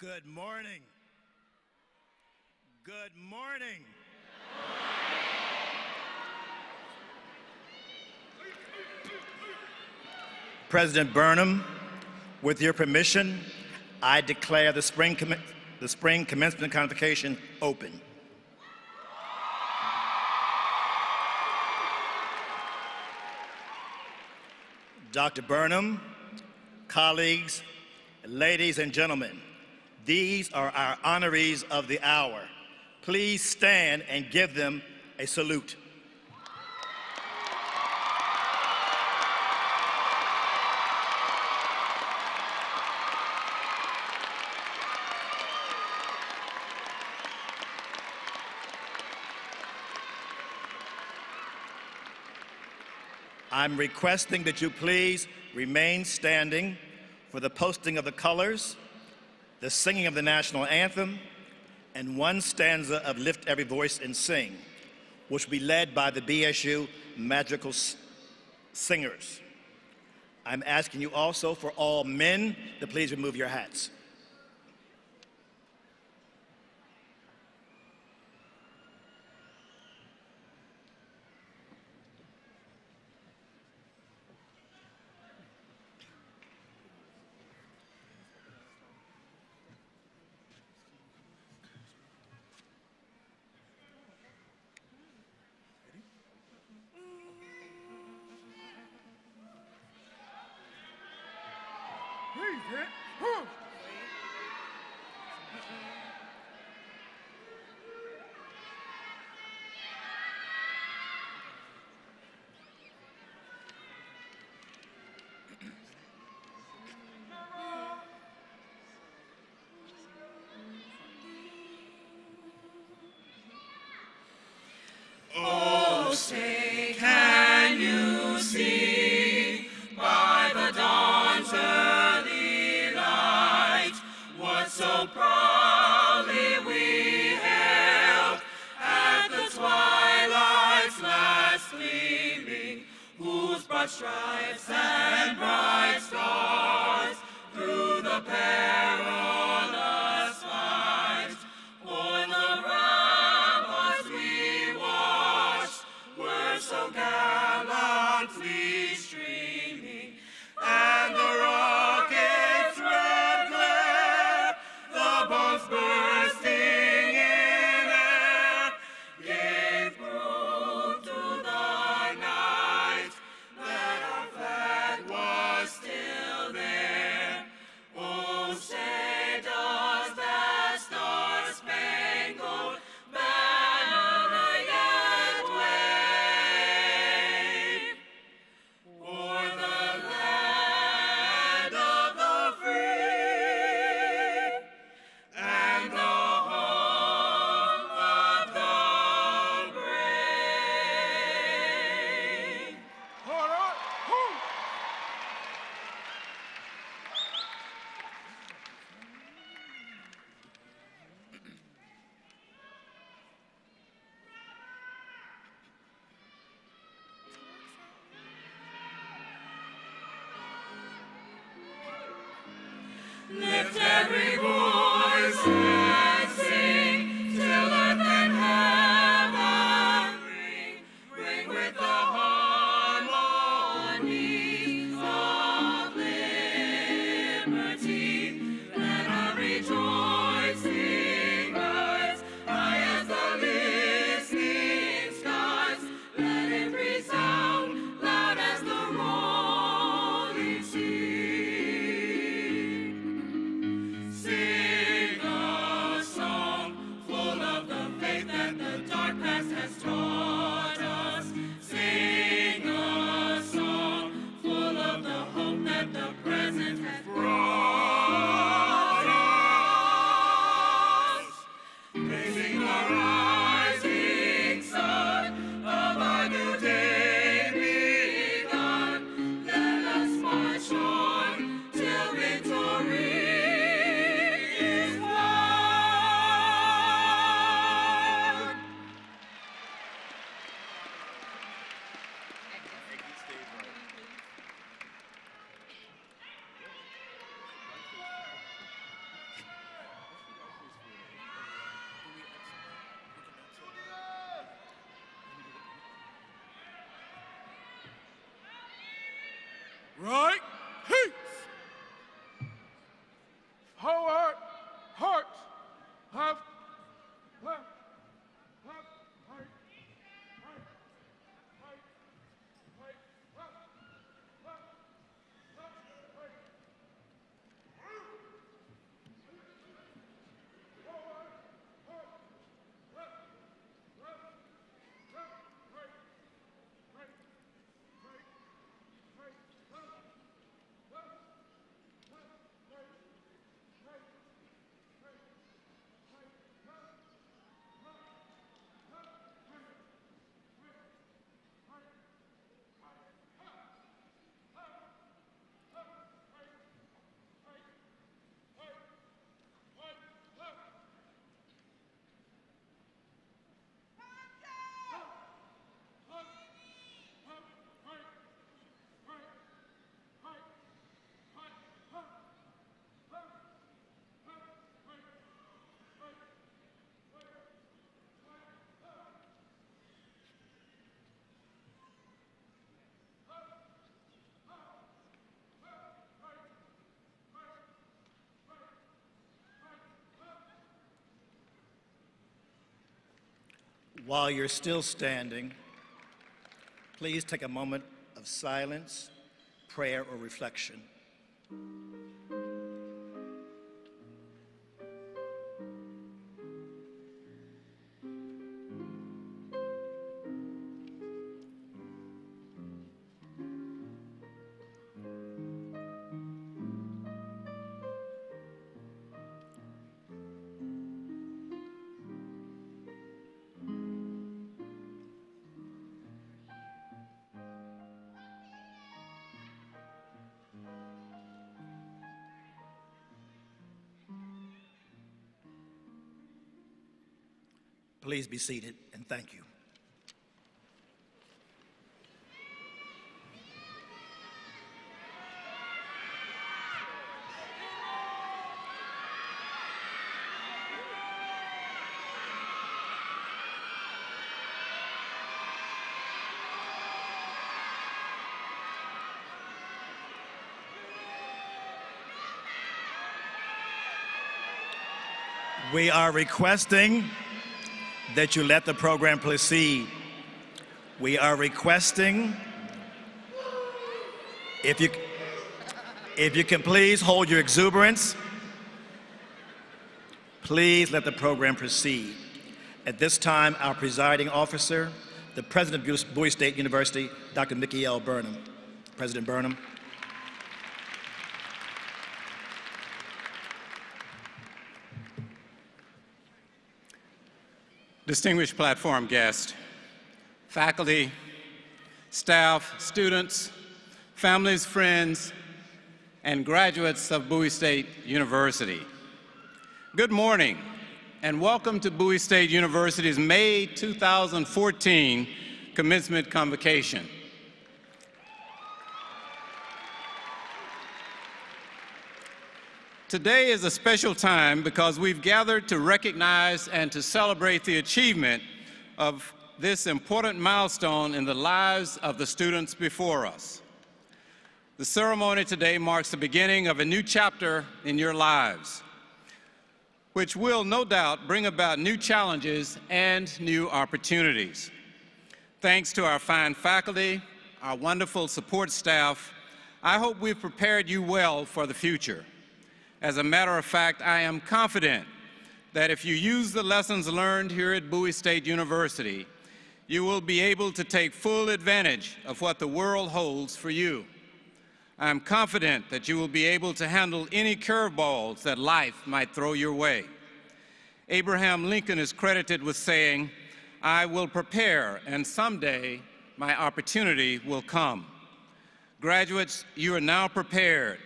Good morning. Good morning. President Burnham, with your permission, I declare the spring commencement convocation open. Dr. Burnham, colleagues, ladies and gentlemen, these are our honorees of the hour. Please stand and give them a salute. I'm requesting that you please remain standing for the posting of the colors, the singing of the national anthem, and one stanza of Lift Every Voice and Sing, which will be led by the BSU Magical Singers. I'm asking you also for all men to please remove your hats. Oh, say, can you see by the dawn's early light what so proudly we hailed at the twilight's last gleaming, whose broad stripes and bright stars through the perilous fight o'er the ramparts we watched were so gallantly streaming, and the rocket's red glare, the bombs bursting in air, gave proof to the night that our flag was still there. Oh, say does that star-spangled banner yet wave o'er the land of the free and the home of the brave? Hold on. Lift every voice and sing till earth and heaven ring with the harmonies of liberty. Let our rejoicing rise high as the listening skies. Let it resound loud as the rolling sea. right, peace. Forward, heart, left, left, left, right, right, right, right, left, left, left, right. Forward, heart, left, left, left, right, right, right, right, right, left, left, left, right, right, right, right, While you're still standing, please take a moment of silence, prayer, or reflection. Please be seated, and thank you. We are requesting that you let the program proceed. We are requesting, if you can please hold your exuberance, please let the program proceed. At this time, our presiding officer, the President of Bowie State University, Dr. Mickey L. Burnham. President Burnham. Distinguished platform guests, faculty, staff, students, families, friends, and graduates of Bowie State University. Good morning, and welcome to Bowie State University's May 2014 Commencement Convocation. Today is a special time because we've gathered to recognize and to celebrate the achievement of this important milestone in the lives of the students before us. The ceremony today marks the beginning of a new chapter in your lives, which will no doubt bring about new challenges and new opportunities. Thanks to our fine faculty, our wonderful support staff, I hope we've prepared you well for the future. As a matter of fact, I am confident that if you use the lessons learned here at Bowie State University, you will be able to take full advantage of what the world holds for you. I am confident that you will be able to handle any curveballs that life might throw your way. Abraham Lincoln is credited with saying, "I will prepare, and someday my opportunity will come." Graduates, you are now prepared,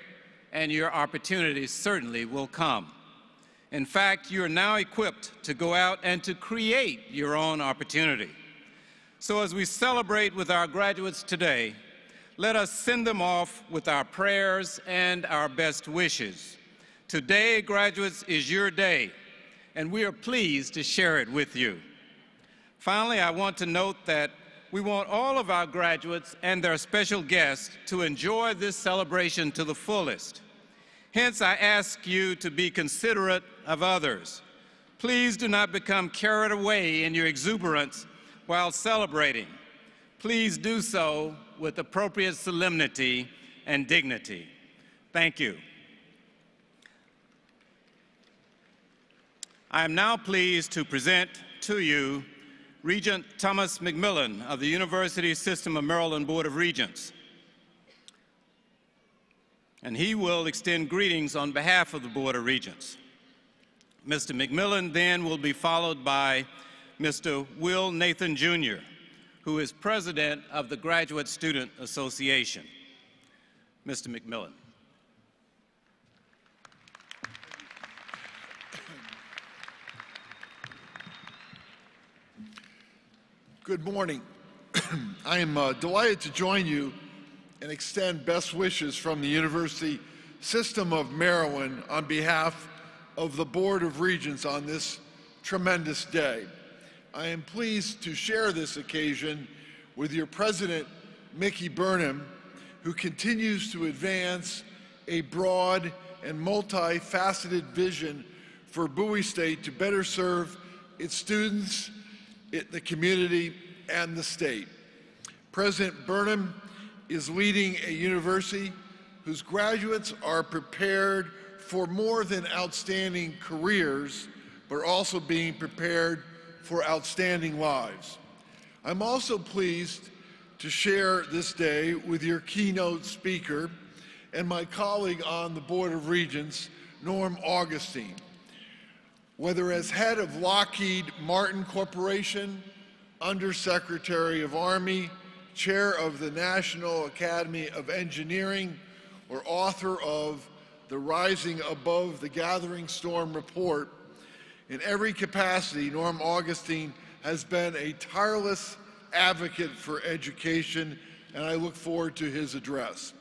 and your opportunities certainly will come. In fact, you are now equipped to go out and to create your own opportunity. So as we celebrate with our graduates today, let us send them off with our prayers and our best wishes. Today, graduates, is your day, and we are pleased to share it with you. Finally, I want to note that We want all of our graduates and their special guests to enjoy this celebration to the fullest. Hence, I ask you to be considerate of others. Please do not become carried away in your exuberance while celebrating. Please do so with appropriate solemnity and dignity. Thank you. I am now pleased to present to you Regent Thomas McMillan of the University System of Maryland Board of Regents. And he will extend greetings on behalf of the Board of Regents. Mr. McMillan then will be followed by Mr. Will Nathan Jr., who is president of the Graduate Student Association. Mr. McMillan. Good morning. I am delighted to join you and extend best wishes from the University System of Maryland on behalf of the Board of Regents on this tremendous day. I am pleased to share this occasion with your President, Mickey Burnham, who continues to advance a broad and multifaceted vision for Bowie State to better serve its students, the community, and the state. President Burnham is leading a university whose graduates are prepared for more than outstanding careers, but also being prepared for outstanding lives. I'm also pleased to share this day with your keynote speaker and my colleague on the Board of Regents, Norm Augustine. Whether as head of Lockheed Martin Corporation, Undersecretary of Army, Chair of the National Academy of Engineering, or author of the Rising Above the Gathering Storm report, in every capacity, Norm Augustine has been a tireless advocate for education, and I look forward to his address.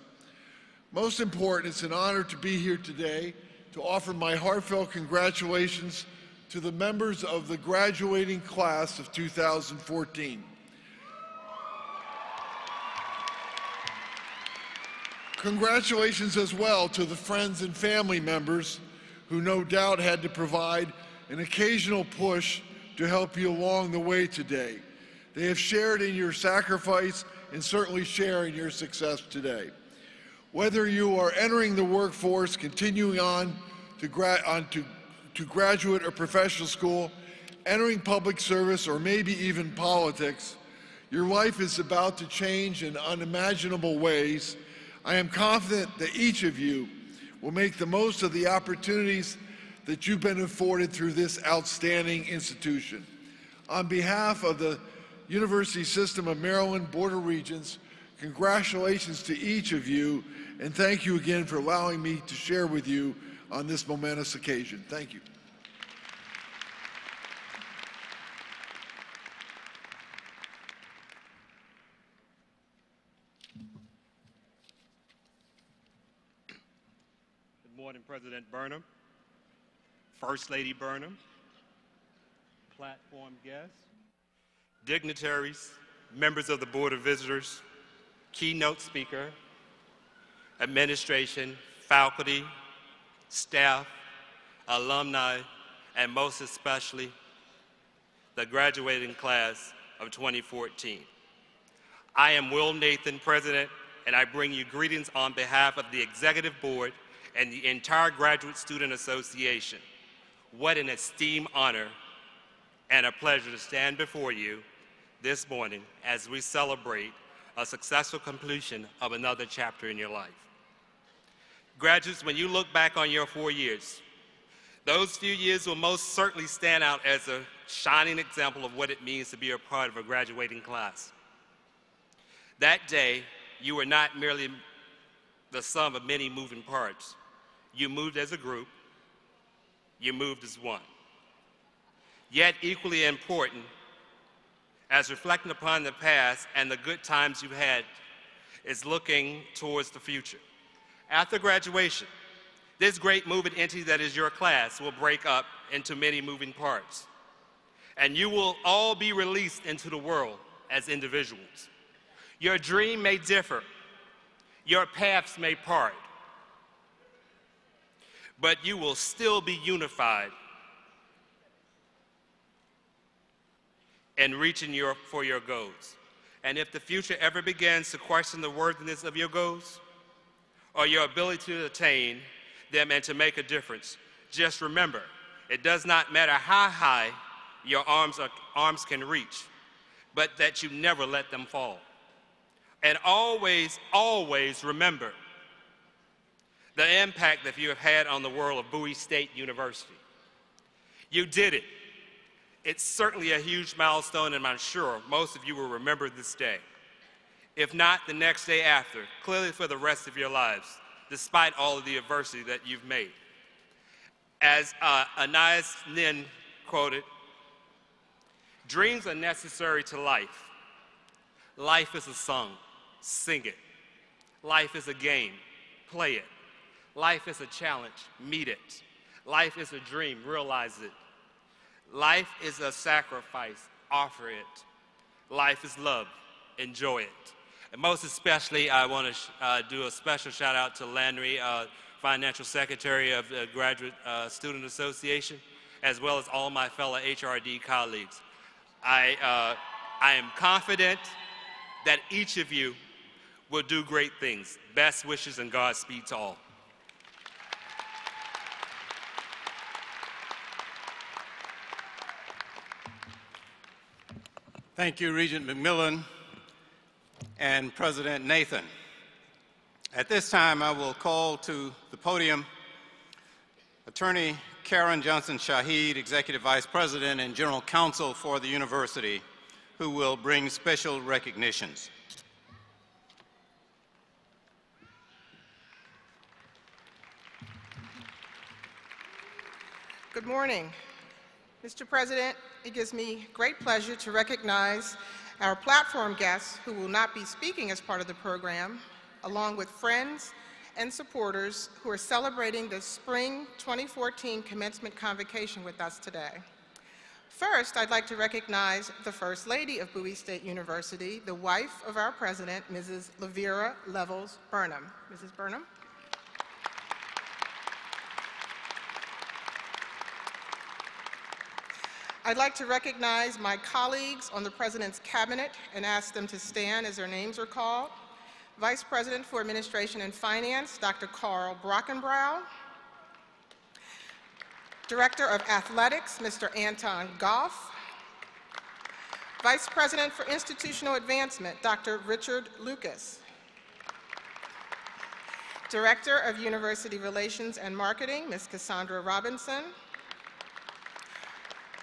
Most important, it's an honor to be here today to offer my heartfelt congratulations to the members of the graduating class of 2014. Congratulations as well to the friends and family members who no doubt had to provide an occasional push to help you along the way today. They have shared in your sacrifice and certainly share in your success today. Whether you are entering the workforce, continuing on to graduate or professional school, entering public service, or maybe even politics, your life is about to change in unimaginable ways. I am confident that each of you will make the most of the opportunities that you've been afforded through this outstanding institution. On behalf of the University System of Maryland Board of Regents, congratulations to each of you, and thank you again for allowing me to share with you on this momentous occasion. Thank you. Good morning, President Burnham, First Lady Burnham, platform guests, dignitaries, members of the Board of Visitors, keynote speaker, administration, faculty, staff, alumni, and most especially, the graduating class of 2014. I am Will Nathan, President, and I bring you greetings on behalf of the Executive Board and the entire Graduate Student Association. What an esteemed honor and a pleasure to stand before you this morning as we celebrate a successful completion of another chapter in your life. Graduates, when you look back on your 4 years, those few years will most certainly stand out as a shining example of what it means to be a part of a graduating class. That day, you were not merely the sum of many moving parts. You moved as a group, you moved as one. Yet equally important, as reflecting upon the past and the good times you've had, is looking towards the future. After graduation, this great moving entity that is your class will break up into many moving parts. And you will all be released into the world as individuals. Your dream may differ, your paths may part, but you will still be unified in reaching for your goals. And if the future ever begins to question the worthiness of your goals or your ability to attain them and to make a difference, just remember, it does not matter how high your arms can reach, but that you never let them fall. And always, always remember the impact that you have had on the world of Bowie State University. You did it. It's certainly a huge milestone, and I'm sure most of you will remember this day. If not, the next day after, clearly for the rest of your lives, despite all of the adversity that you've made. As Anais Nin quoted, "Dreams are necessary to life. Life is a song, sing it. Life is a game, play it. Life is a challenge, meet it. Life is a dream, realize it. Life is a sacrifice, offer it. Life is love, enjoy it." And most especially, I want to do a special shout out to Landry, Financial Secretary of the Graduate Student Association, as well as all my fellow HRD colleagues. I am confident that each of you will do great things. Best wishes and Godspeed to all. Thank you, Regent McMillan and President Nathan. At this time, I will call to the podium Attorney Karen Johnson-Shahid, Executive Vice President and General Counsel for the University, who will bring special recognitions. Good morning. Mr. President, it gives me great pleasure to recognize our platform guests who will not be speaking as part of the program, along with friends and supporters who are celebrating the Spring 2014 Commencement Convocation with us today. First, I'd like to recognize the First Lady of Bowie State University, the wife of our President, Mrs. Lavera Levels Burnham. Mrs. Burnham. I'd like to recognize my colleagues on the President's Cabinet and ask them to stand as their names are called. Vice President for Administration and Finance, Dr. Carl Brockenbrow. Director of Athletics, Mr. Anton Goff. Vice President for Institutional Advancement, Dr. Richard Lucas. Director of University Relations and Marketing, Ms. Cassandra Robinson.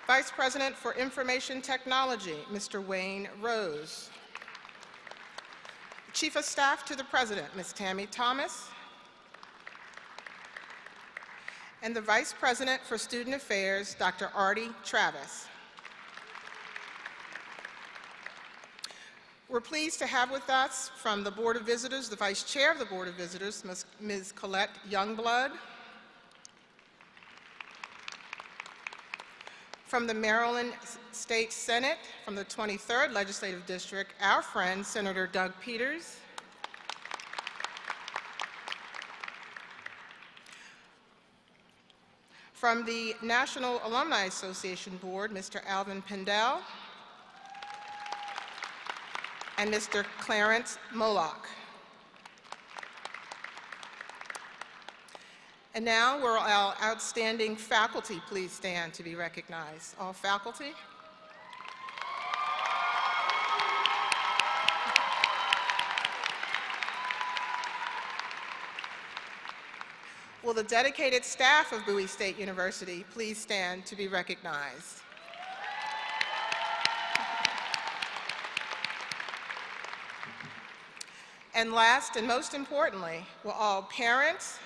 Vice President for Information Technology, Mr. Wayne Rose. Chief of Staff to the President, Ms. Tammy Thomas. And the Vice President for Student Affairs, Dr. Artie Travis. We're pleased to have with us from the Board of Visitors, the Vice Chair of the Board of Visitors, Ms. Colette Youngblood. From the Maryland State Senate, from the 23rd Legislative District, our friend, Senator Doug Peters. From the National Alumni Association Board, Mr. Alvin Pendel and Mr. Clarence Moloch. And now, will our outstanding faculty please stand to be recognized? All faculty. Will the dedicated staff of Bowie State University please stand to be recognized? And last and most importantly, will all parents,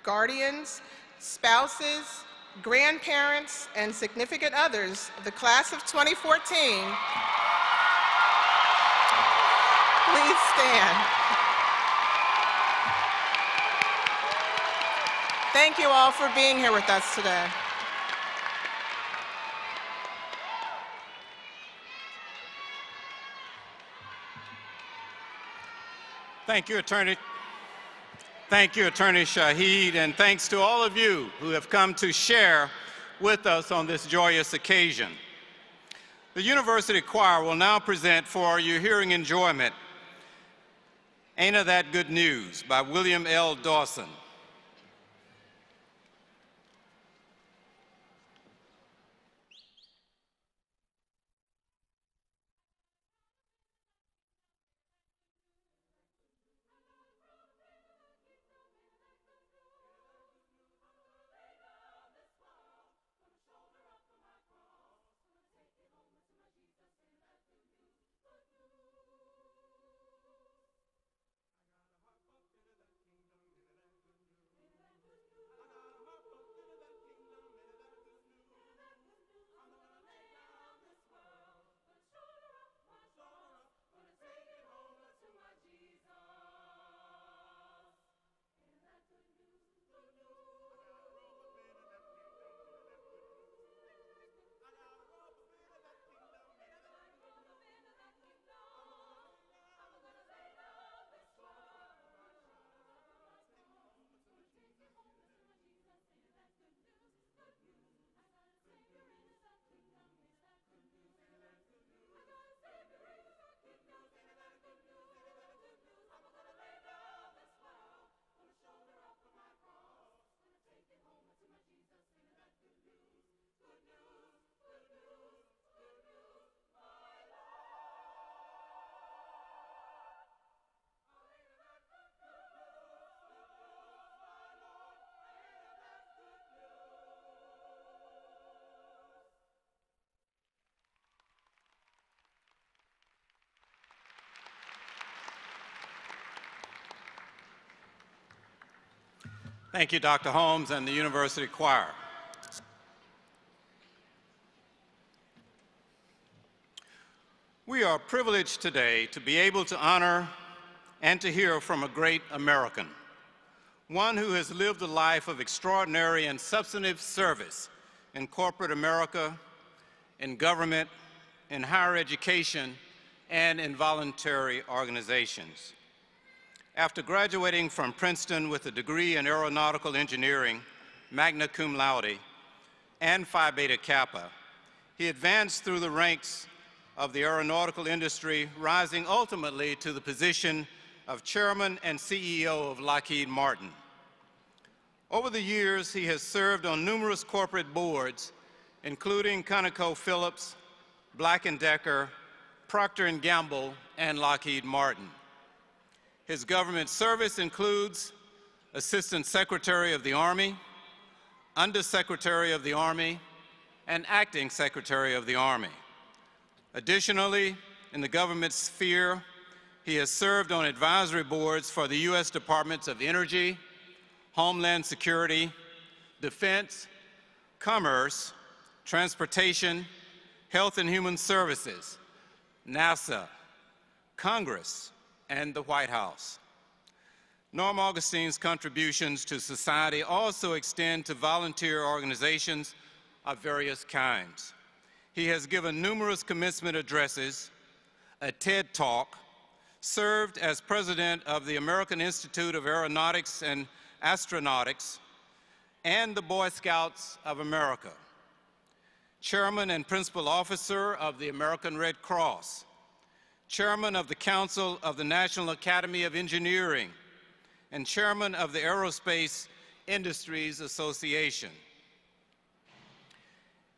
guardians, spouses, grandparents, and significant others of the class of 2014 please stand. Thank you all for being here with us today. Thank you, Attorney. Thank you, Attorney Shaheed, and thanks to all of you who have come to share with us on this joyous occasion. The University Choir will now present for your hearing enjoyment, Ain't That Good News by William L. Dawson. Thank you, Dr. Holmes and the University Choir. We are privileged today to be able to honor and to hear from a great American, one who has lived a life of extraordinary and substantive service in corporate America, in government, in higher education, and in voluntary organizations. After graduating from Princeton with a degree in aeronautical engineering, magna cum laude, and Phi Beta Kappa, he advanced through the ranks of the aeronautical industry, rising ultimately to the position of chairman and CEO of Lockheed Martin. Over the years, he has served on numerous corporate boards, including ConocoPhillips, Black & Decker, Procter & Gamble, and Lockheed Martin. His government service includes Assistant Secretary of the Army, Undersecretary of the Army, and Acting Secretary of the Army. Additionally, in the government sphere, he has served on advisory boards for the U.S. Departments of Energy, Homeland Security, Defense, Commerce, Transportation, Health and Human Services, NASA, Congress, and the White House. Norm Augustine's contributions to society also extend to volunteer organizations of various kinds. He has given numerous commencement addresses, a TED Talk, served as president of the American Institute of Aeronautics and Astronautics, and the Boy Scouts of America, chairman and principal officer of the American Red Cross, chairman of the Council of the National Academy of Engineering, and chairman of the Aerospace Industries Association.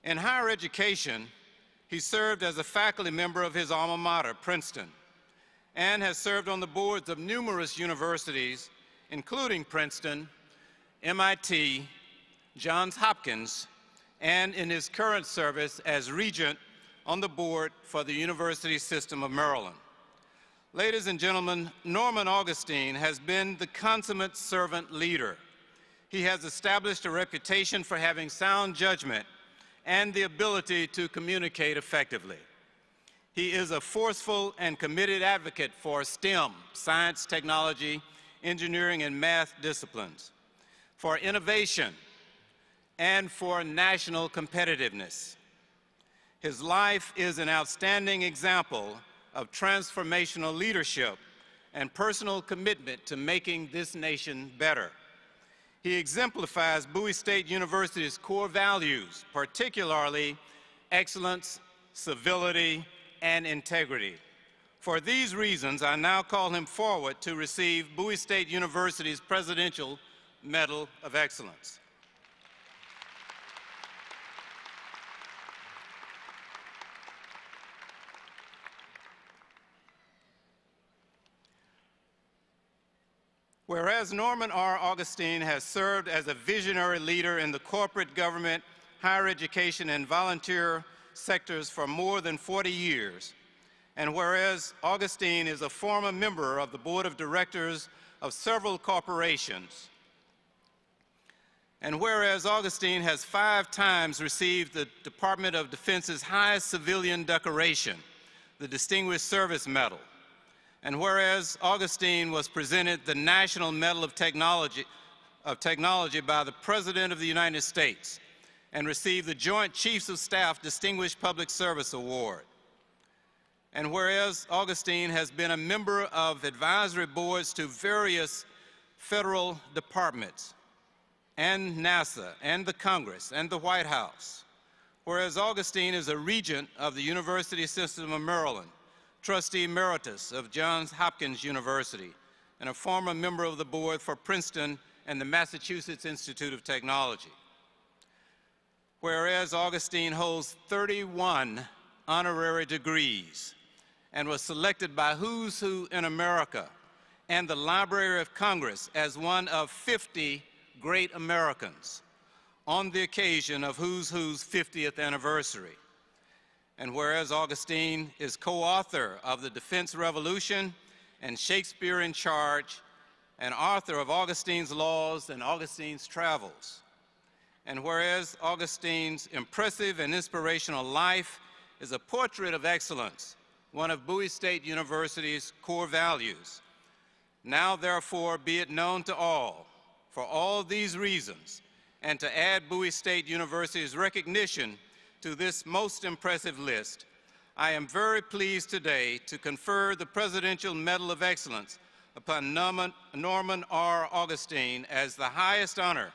In higher education, he served as a faculty member of his alma mater, Princeton, and has served on the boards of numerous universities, including Princeton, MIT, Johns Hopkins, and in his current service as regent on the board for the University System of Maryland. Ladies and gentlemen, Norman Augustine has been the consummate servant leader. He has established a reputation for having sound judgment and the ability to communicate effectively. He is a forceful and committed advocate for STEM, science, technology, engineering, and math disciplines, for innovation, and for national competitiveness. His life is an outstanding example of transformational leadership and personal commitment to making this nation better. He exemplifies Bowie State University's core values, particularly excellence, civility, and integrity. For these reasons, I now call him forward to receive Bowie State University's Presidential Medal of Excellence. Whereas Norman R. Augustine has served as a visionary leader in the corporate, government, higher education, and volunteer sectors for more than 40 years, and whereas Augustine is a former member of the board of directors of several corporations, and whereas Augustine has 5 times received the Department of Defense's highest civilian decoration, the Distinguished Service Medal, and whereas Augustine was presented the National Medal of Technology by the President of the United States and received the Joint Chiefs of Staff Distinguished Public Service Award, and whereas Augustine has been a member of advisory boards to various federal departments and NASA and the Congress and the White House, whereas Augustine is a regent of the University System of Maryland, trustee emeritus of Johns Hopkins University, and a former member of the board for Princeton and the Massachusetts Institute of Technology. Whereas Augustine holds 31 honorary degrees and was selected by Who's Who in America and the Library of Congress as one of 50 great Americans on the occasion of Who's Who's 50th anniversary. And whereas Augustine is co-author of The Defense Revolution and Shakespeare in Charge, and author of Augustine's Laws and Augustine's Travels. And whereas Augustine's impressive and inspirational life is a portrait of excellence, one of Bowie State University's core values. Now, therefore, be it known to all, for all these reasons, and to add Bowie State University's recognition to this most impressive list, I am very pleased today to confer the Presidential Medal of Excellence upon Norman R. Augustine as the highest honor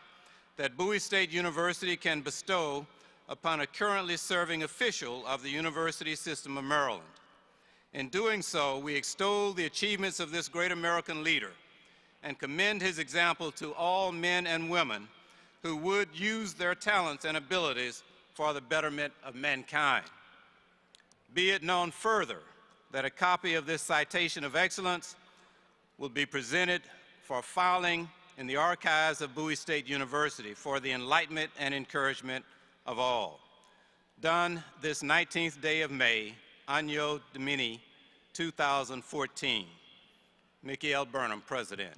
that Bowie State University can bestow upon a currently serving official of the University System of Maryland. In doing so, we extol the achievements of this great American leader and commend his example to all men and women who would use their talents and abilities for the betterment of mankind. Be it known further that a copy of this citation of excellence will be presented for filing in the archives of Bowie State University for the enlightenment and encouragement of all. Done this 19th day of May, Anno Domini 2014. Mickey L. Burnham, President.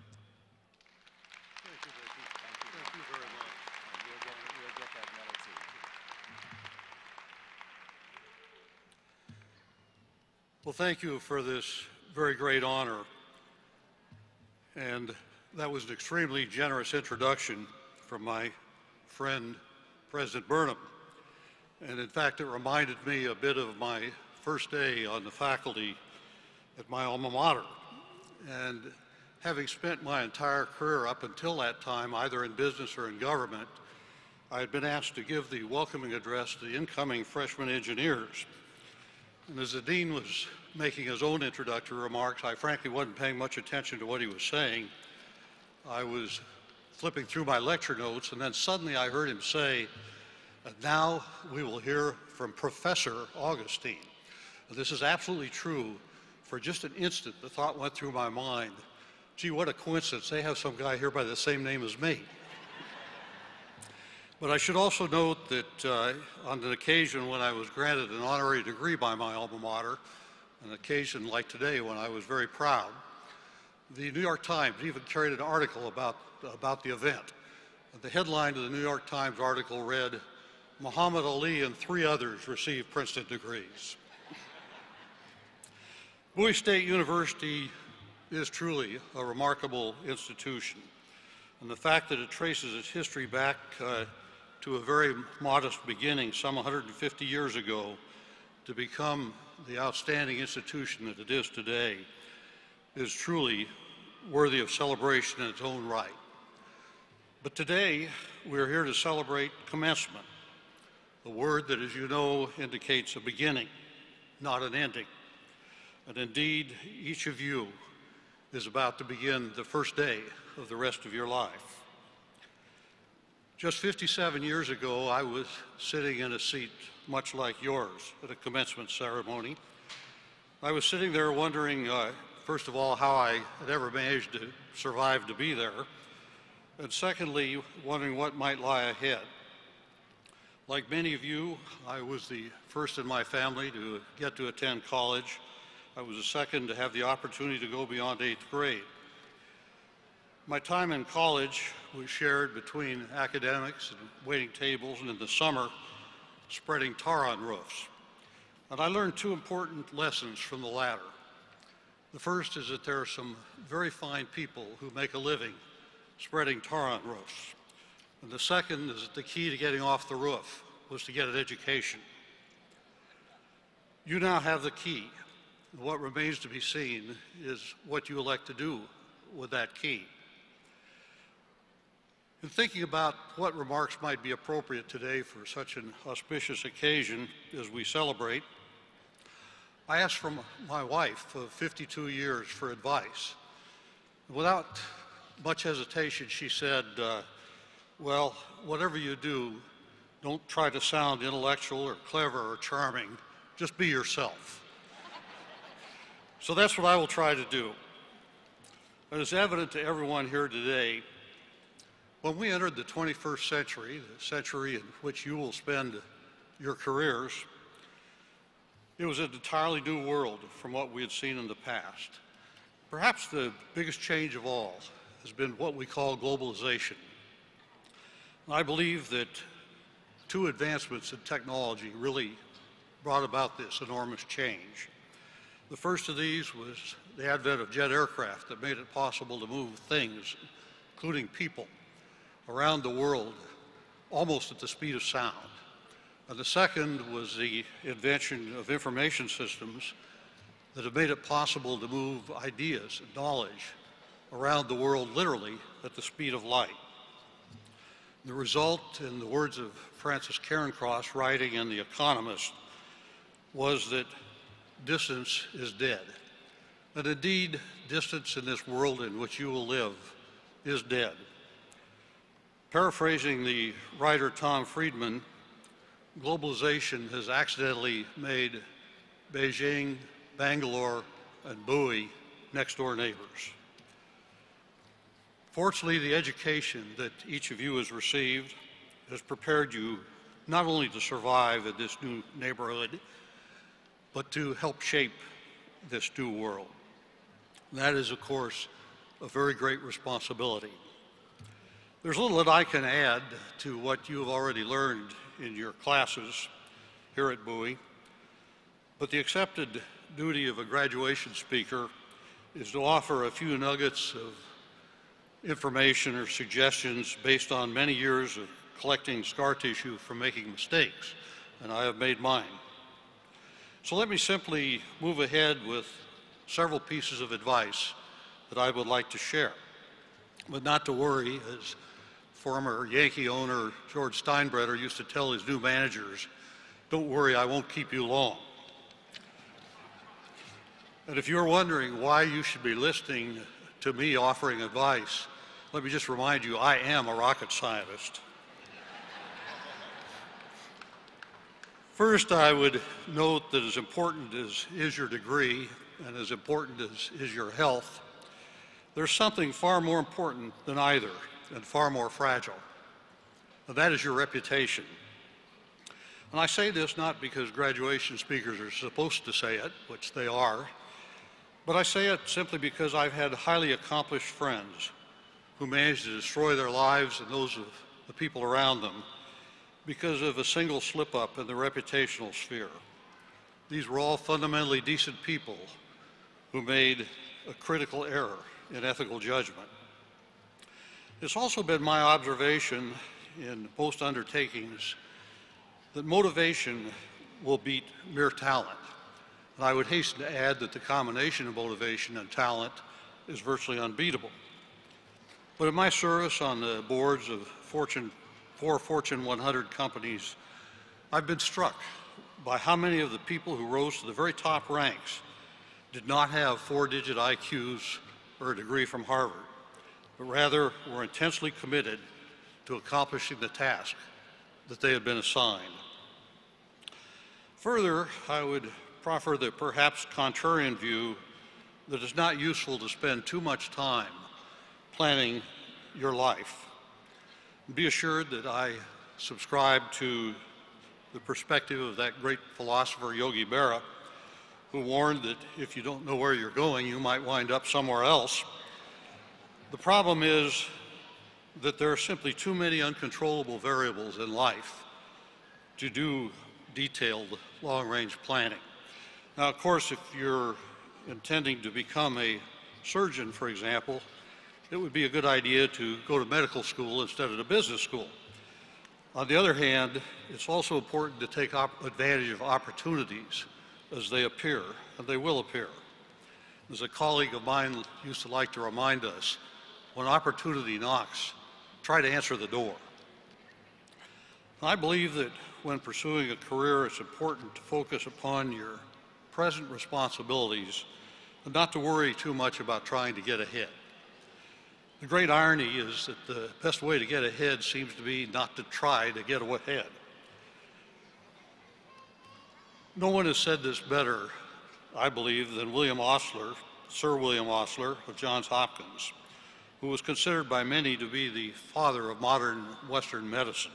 Well, thank you for this very great honor. And that was an extremely generous introduction from my friend, President Burnham. And in fact, it reminded me a bit of my first day on the faculty at my alma mater. And having spent my entire career up until that time, either in business or in government, I had been asked to give the welcoming address to the incoming freshman engineers. And as the dean was making his own introductory remarks, I frankly wasn't paying much attention to what he was saying. I was flipping through my lecture notes, and then suddenly I heard him say, "Now we will hear from Professor Augustine." And this is absolutely true. For just an instant, the thought went through my mind, gee, what a coincidence, they have some guy here by the same name as me. But I should also note that on an occasion when I was granted an honorary degree by my alma mater, an occasion like today when I was very proud, the New York Times even carried an article about the event. The headline of the New York Times article read, "Muhammad Ali and 3 others received Princeton degrees." Bowie State University is truly a remarkable institution. And the fact that it traces its history back to a very modest beginning some 150 years ago to become the outstanding institution that it is today is truly worthy of celebration in its own right. But today, we're here to celebrate commencement, a word that, as you know, indicates a beginning, not an ending. And indeed, each of you is about to begin the first day of the rest of your life. Just 57 years ago, I was sitting in a seat much like yours at a commencement ceremony. I was sitting there wondering, first of all, how I had ever managed to survive to be there, and secondly, wondering what might lie ahead. Like many of you, I was the first in my family to get to attend college. I was the second to have the opportunity to go beyond 8th grade. My time in college was shared between academics and waiting tables, and in the summer, spreading tar on roofs. And I learned two important lessons from the latter. The first is that there are some very fine people who make a living spreading tar on roofs. And the second is that the key to getting off the roof was to get an education. You now have the key. What remains to be seen is what you elect to do with that key. In thinking about what remarks might be appropriate today for such an auspicious occasion as we celebrate, I asked from my wife of 52 years for advice. Without much hesitation, she said, well, whatever you do, don't try to sound intellectual or clever or charming, just be yourself. So that's what I will try to do. It is evident to everyone here today, when we entered the 21st century, the century in which you will spend your careers, it was an entirely new world from what we had seen in the past. Perhaps the biggest change of all has been what we call globalization. I believe that two advancements in technology really brought about this enormous change. The first of these was the advent of jet aircraft that made it possible to move things, including people, around the world almost at the speed of sound. And the second was the invention of information systems that have made it possible to move ideas and knowledge around the world literally at the speed of light. The result, in the words of Francis Cairncross writing in The Economist, was that distance is dead. And indeed, distance in this world in which you will live is dead. Paraphrasing the writer Tom Friedman, globalization has accidentally made Beijing, Bangalore, and Bowie next-door neighbors. Fortunately, the education that each of you has received has prepared you not only to survive in this new neighborhood, but to help shape this new world. And that is, of course, a very great responsibility. There's little that I can add to what you have already learned in your classes here at Bowie, but the accepted duty of a graduation speaker is to offer a few nuggets of information or suggestions based on many years of collecting scar tissue from making mistakes, and I have made mine. So let me simply move ahead with several pieces of advice that I would like to share. But not to worry, as former Yankee owner George Steinbrenner used to tell his new managers, don't worry, I won't keep you long. And if you're wondering why you should be listening to me offering advice, let me just remind you, I am a rocket scientist. First, I would note that as important as is your degree and as important as is your health, there's something far more important than either and far more fragile, and that is your reputation. And I say this not because graduation speakers are supposed to say it, which they are, but I say it simply because I've had highly accomplished friends who managed to destroy their lives and those of the people around them because of a single slip-up in the reputational sphere. These were all fundamentally decent people who made a critical error in ethical judgment. It's also been my observation in most undertakings that motivation will beat mere talent. And I would hasten to add that the combination of motivation and talent is virtually unbeatable. But in my service on the boards of four Fortune 100 companies, I've been struck by how many of the people who rose to the very top ranks did not have 4-digit IQs or a degree from Harvard, but rather were intensely committed to accomplishing the task that they had been assigned. Further, I would proffer the perhaps contrarian view that it's not useful to spend too much time planning your life. Be assured that I subscribe to the perspective of that great philosopher Yogi Berra, who warned that if you don't know where you're going, you might wind up somewhere else. The problem is that there are simply too many uncontrollable variables in life to do detailed long-range planning. Now, of course, if you're intending to become a surgeon, for example, it would be a good idea to go to medical school instead of to business school. On the other hand, it's also important to take advantage of opportunities as they appear, and they will appear. As a colleague of mine used to like to remind us, when opportunity knocks, try to answer the door. I believe that when pursuing a career, it's important to focus upon your present responsibilities and not to worry too much about trying to get ahead. The great irony is that the best way to get ahead seems to be not to try to get ahead. No one has said this better, I believe, than William Osler, Sir William Osler of Johns Hopkins, who was considered by many to be the father of modern Western medicine.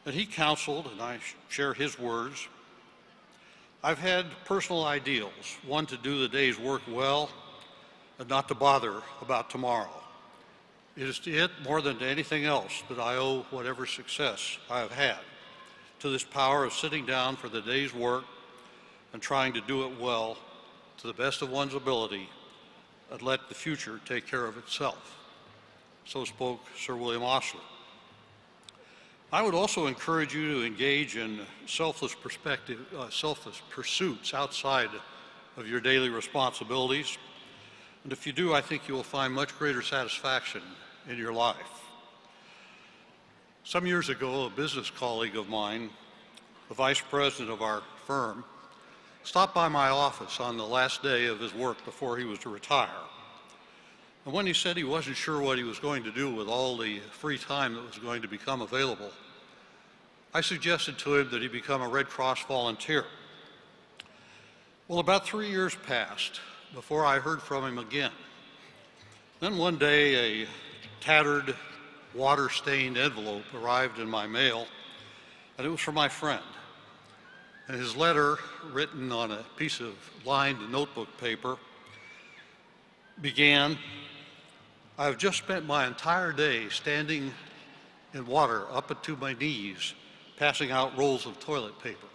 And he counseled, and I share his words, "I've had personal ideals, one to do the day's work well and not to bother about tomorrow. It is to it, more than to anything else, that I owe whatever success I have had, to this power of sitting down for the day's work and trying to do it well to the best of one's ability and let the future take care of itself." So spoke Sir William Osler. I would also encourage you to engage in selfless pursuits outside of your daily responsibilities. And if you do, I think you will find much greater satisfaction in your life. Some years ago, a business colleague of mine, the vice president of our firm, stopped by my office on the last day of his work before he was to retire. And when he said he wasn't sure what he was going to do with all the free time that was going to become available, I suggested to him that he become a Red Cross volunteer. Well, about 3 years passed before I heard from him again. Then one day, a tattered, water-stained envelope arrived in my mail, and it was from my friend. And his letter, written on a piece of lined notebook paper, began, "I have just spent my entire day standing in water up to my knees, passing out rolls of toilet paper."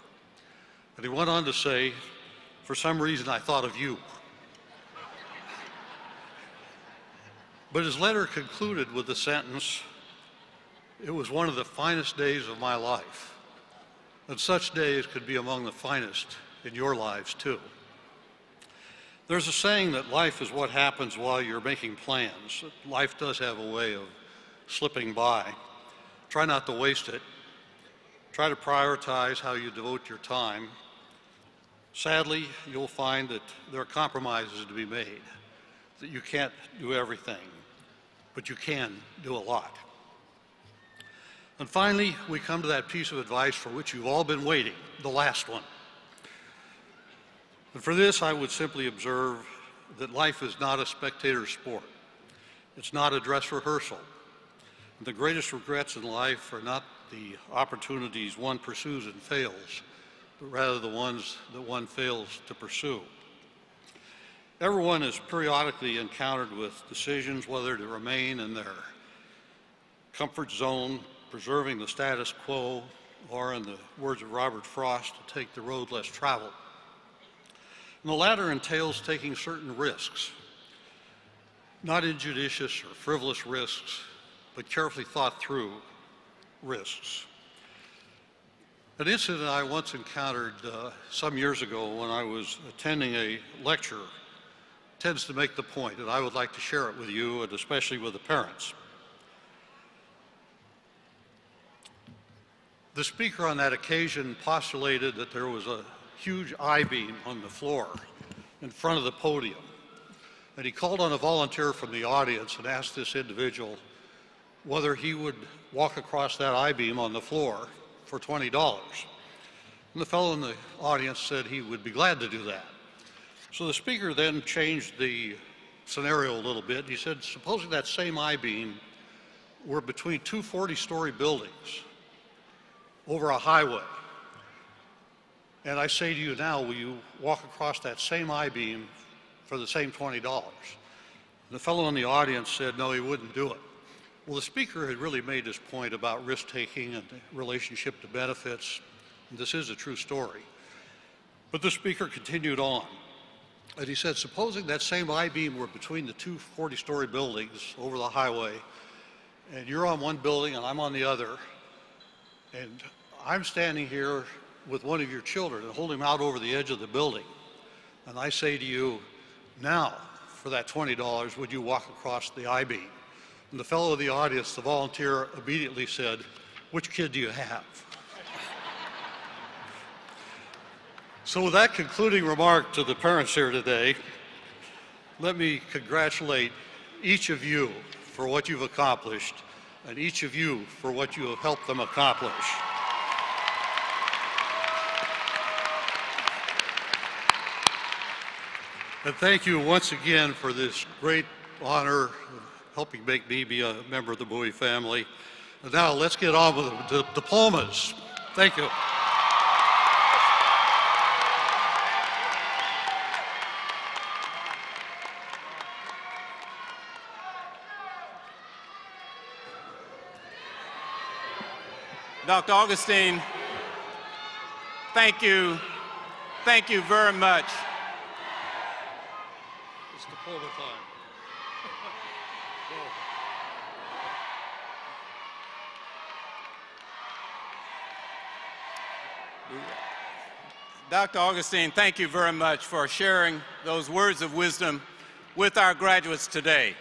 And he went on to say, "For some reason I thought of you." But his letter concluded with the sentence, "It was one of the finest days of my life." And such days could be among the finest in your lives too. There's a saying that life is what happens while you're making plans. Life does have a way of slipping by. Try not to waste it. Try to prioritize how you devote your time. Sadly, you'll find that there are compromises to be made, that you can't do everything, but you can do a lot. And finally, we come to that piece of advice for which you've all been waiting, the last one. And for this, I would simply observe that life is not a spectator sport. It's not a dress rehearsal. And the greatest regrets in life are not the opportunities one pursues and fails, but rather the ones that one fails to pursue. Everyone is periodically encountered with decisions whether to remain in their comfort zone, preserving the status quo, or in the words of Robert Frost, to take the road less traveled. And the latter entails taking certain risks, not injudicious or frivolous risks, but carefully thought through risks. An incident I once encountered some years ago when I was attending a lecture tends to make the point, and I would like to share it with you, and especially with the parents. The speaker on that occasion postulated that there was a huge I-beam on the floor in front of the podium. And he called on a volunteer from the audience and asked this individual whether he would walk across that I-beam on the floor for $20. And the fellow in the audience said he would be glad to do that. So the speaker then changed the scenario a little bit. He said, supposing that same I-beam were between two 40-story buildings over a highway. And I say to you now, will you walk across that same I-beam for the same $20? And the fellow in the audience said, no, he wouldn't do it. Well, the speaker had really made his point about risk-taking and the relationship to benefits. And this is a true story. But the speaker continued on. And he said, supposing that same I-beam were between the two 40-story buildings over the highway, and you're on one building and I'm on the other, and I'm standing here with one of your children and hold him out over the edge of the building, and I say to you, now, for that $20, would you walk across the I-beam? And the fellow in the audience, the volunteer, immediately said, which kid do you have? So with that concluding remark to the parents here today, let me congratulate each of you for what you've accomplished and each of you for what you have helped them accomplish. And thank you once again for this great honor of helping make me be a member of the Bowie family. And now let's get on with the diplomas. Thank you. Dr. Augustine, thank you. Thank you very much. It's diploma time. Dr. Augustine, thank you very much for sharing those words of wisdom with our graduates today.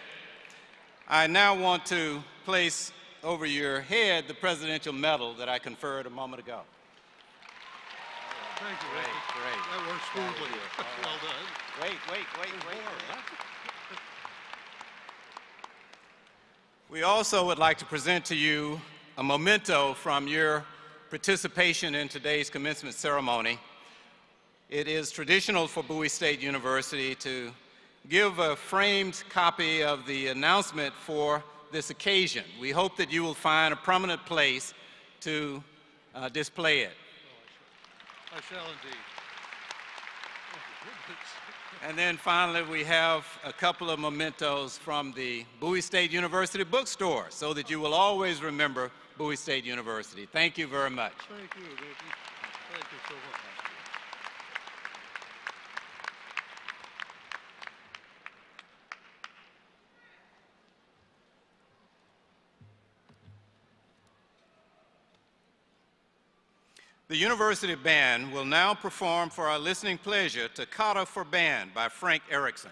I now want to place over your head the presidential medal that I conferred a moment ago. Thank you. Great. That works smoothly. Well done. Wait. We also would like to present to you a memento from your participation in today's commencement ceremony. It is traditional for Bowie State University to give a framed copy of the announcement for this occasion. We hope that you will find a prominent place to display it. I shall indeed. And then finally, we have a couple of mementos from the Bowie State University bookstore so that you will always remember Bowie State University. Thank you very much. Thank you, Ricky. Thank you so much. The University Band will now perform for our listening pleasure Toccata for Band by Frank Erickson.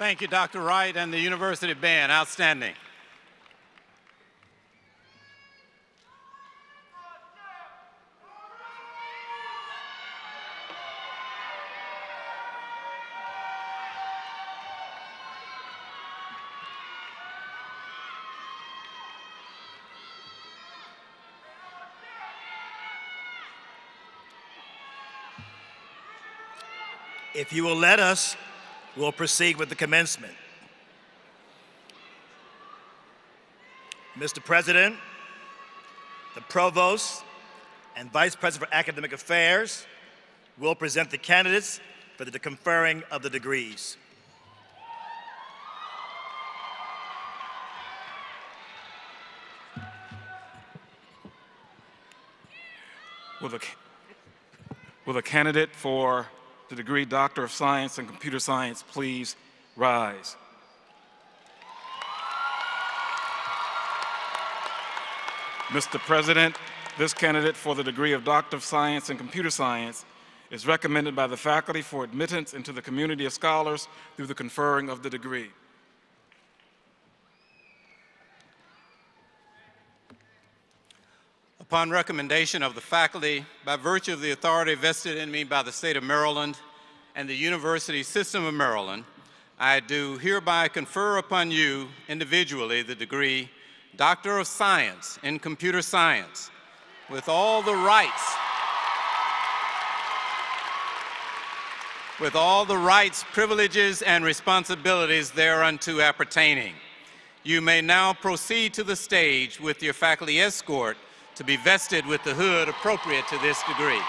Thank you, Dr. Wright and the University Band. Outstanding. If you will let us, we'll proceed with the commencement. Mr. President, the Provost and Vice President for Academic Affairs will present the candidates for the conferring of the degrees. Will the candidate for the degree Doctor of Science in Computer Science please rise? Mr. President, this candidate for the degree of Doctor of Science in Computer Science is recommended by the faculty for admittance into the community of scholars through the conferring of the degree. Upon recommendation of the faculty, by virtue of the authority vested in me by the state of Maryland and the University System of Maryland, I do hereby confer upon you individually the degree Doctor of Science in Computer Science with all the rights, privileges, and responsibilities thereunto appertaining. You may now proceed to the stage with your faculty escort to be vested with the hood appropriate to this degree.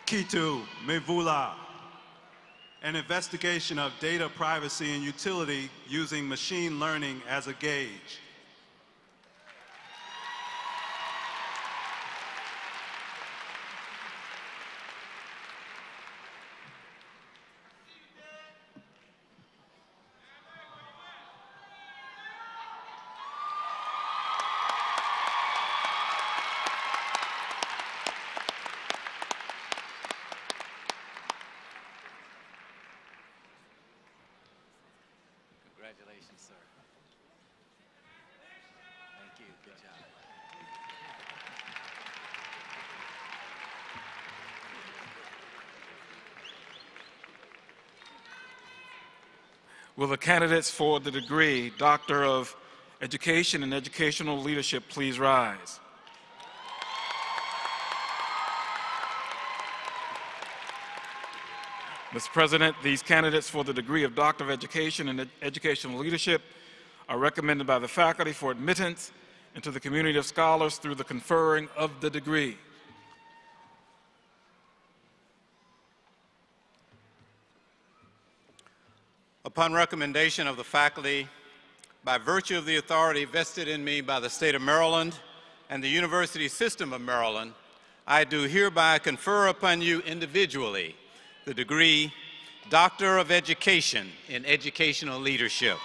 Kitu Mevula, an investigation of data privacy and utility using machine learning as a gauge. Congratulations, sir. Thank you. Good job. Will the candidates for the degree Doctor of Education and Educational Leadership please rise? Mr. President, these candidates for the degree of Doctor of Education and Educational Leadership are recommended by the faculty for admittance into the community of scholars through the conferring of the degree. Upon recommendation of the faculty, by virtue of the authority vested in me by the state of Maryland and the University System of Maryland, I do hereby confer upon you individually the degree Doctor of Education in Educational Leadership,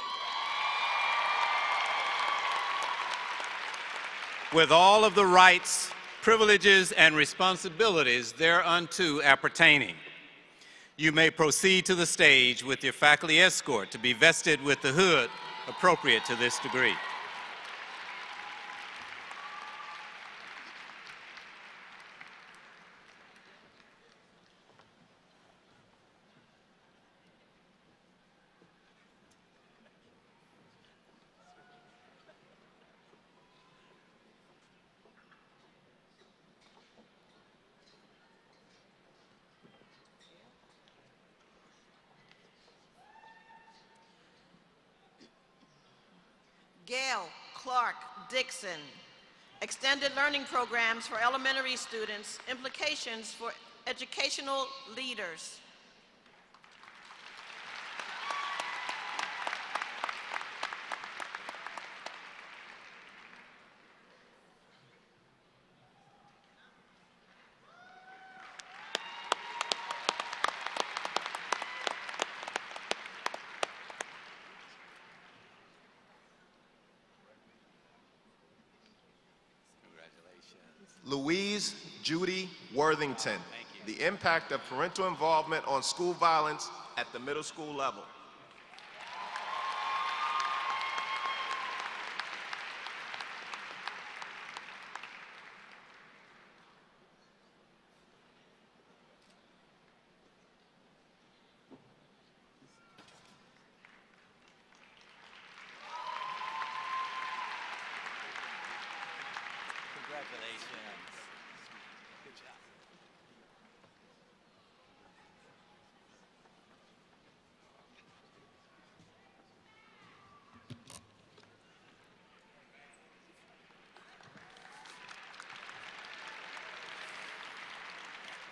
with all of the rights, privileges, and responsibilities thereunto appertaining. You may proceed to the stage with your faculty escort to be vested with the hood appropriate to this degree. Gail Clark Dixon, Extended Learning Programs for Elementary Students, Implications for Educational Leaders. Louise Judy Worthington, the impact of parental involvement on school violence at the middle school level.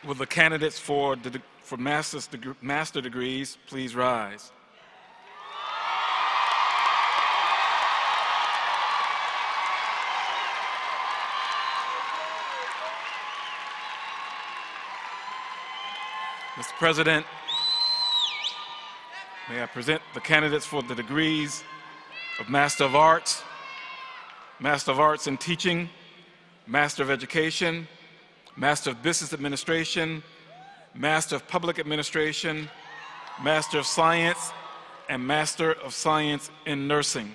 Will the candidates for master degrees please rise? Mr. President, may I present the candidates for the degrees of Master of Arts in Teaching, Master of Education, Master of Business Administration, Master of Public Administration, Master of Science, and Master of Science in Nursing.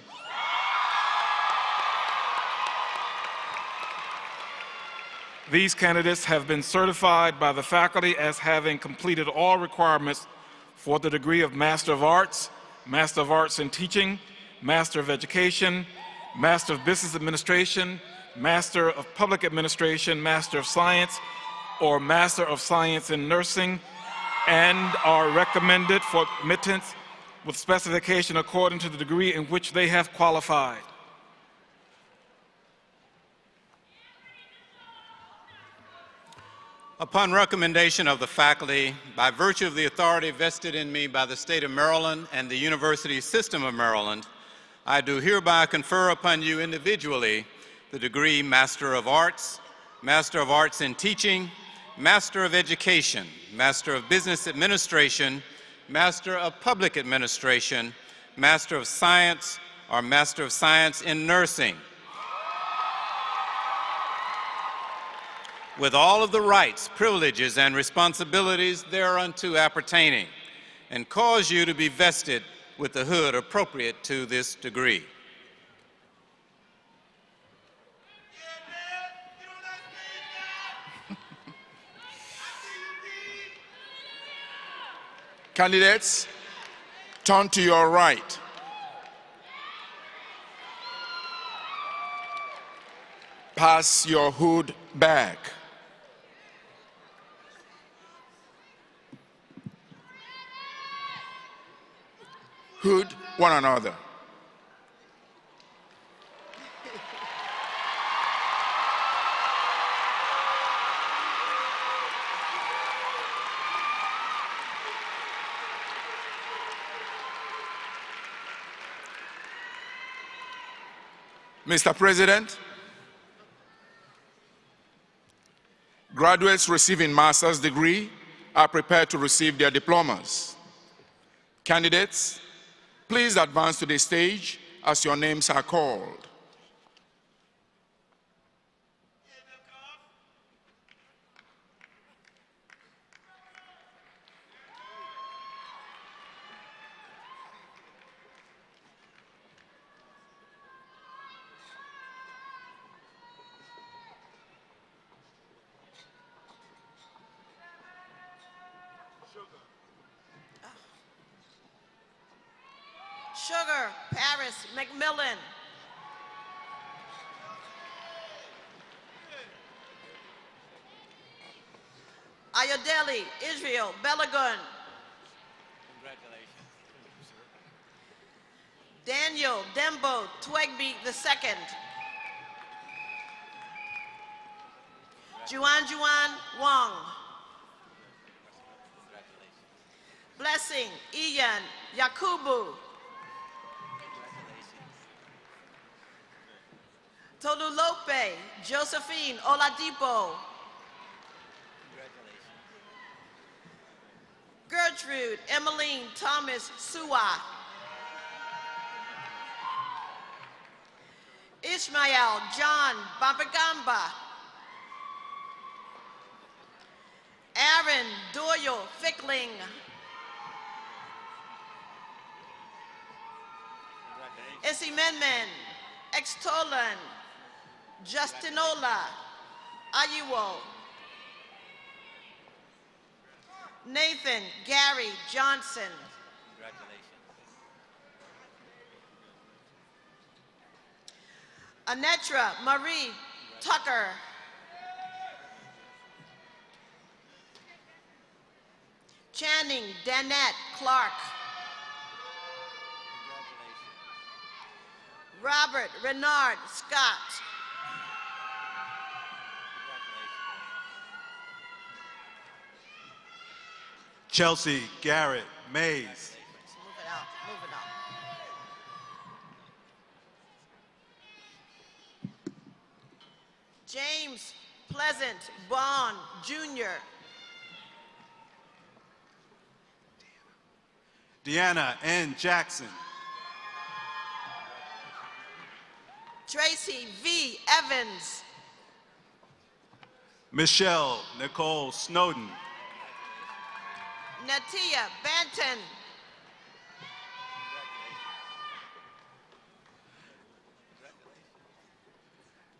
These candidates have been certified by the faculty as having completed all requirements for the degree of Master of Arts in Teaching, Master of Education, Master of Business Administration, Master of Public Administration, Master of Science, or Master of Science in Nursing, and are recommended for admittance with specification according to the degree in which they have qualified. Upon recommendation of the faculty, by virtue of the authority vested in me by the State of Maryland and the University System of Maryland, I do hereby confer upon you individually the degree Master of Arts in Teaching, Master of Education, Master of Business Administration, Master of Public Administration, Master of Science, or Master of Science in Nursing, with all of the rights, privileges, and responsibilities thereunto appertaining, and cause you to be vested with the hood appropriate to this degree. Candidates, turn to your right. Pass your hood back. Hood one another. Mr. President, graduates receiving master's degree are prepared to receive their diplomas. Candidates, please advance to the stage as your names are called. Sugar, Paris, McMillan. Ayodele, Israel, Belagun. Congratulations. Daniel Dembo Twegby II. Juan Wong. Blessing Ian Yakubu. Tolulope Josephine Oladipo. Gertrude Emmeline Thomas Suwa. Ishmael John Bambagamba. Royal Fickling. Isimenmen, Extolan, Justinola, Ayuwo. Nathan Gary Johnson. Anetra Marie Tucker. Channing Danette Clark. Robert Renard Scott. Chelsea Garrett Mays. Move it out, move it out. James Pleasant Bond, Jr. Deanna N. Jackson. Tracy V. Evans. Michelle Nicole Snowden. Natia Banton.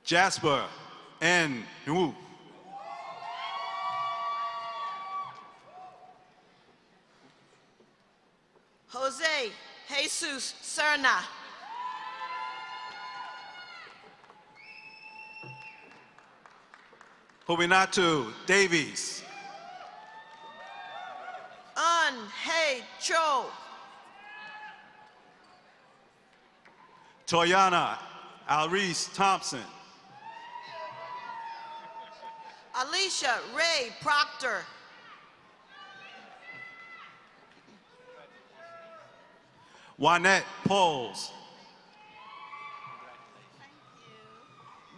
Jasper N. Wu. Jose Jesus Serna. Hobinatu Davies. Un Hei Cho. Toyana Alreese Thompson. Alicia Ray Proctor. Juanette Poles.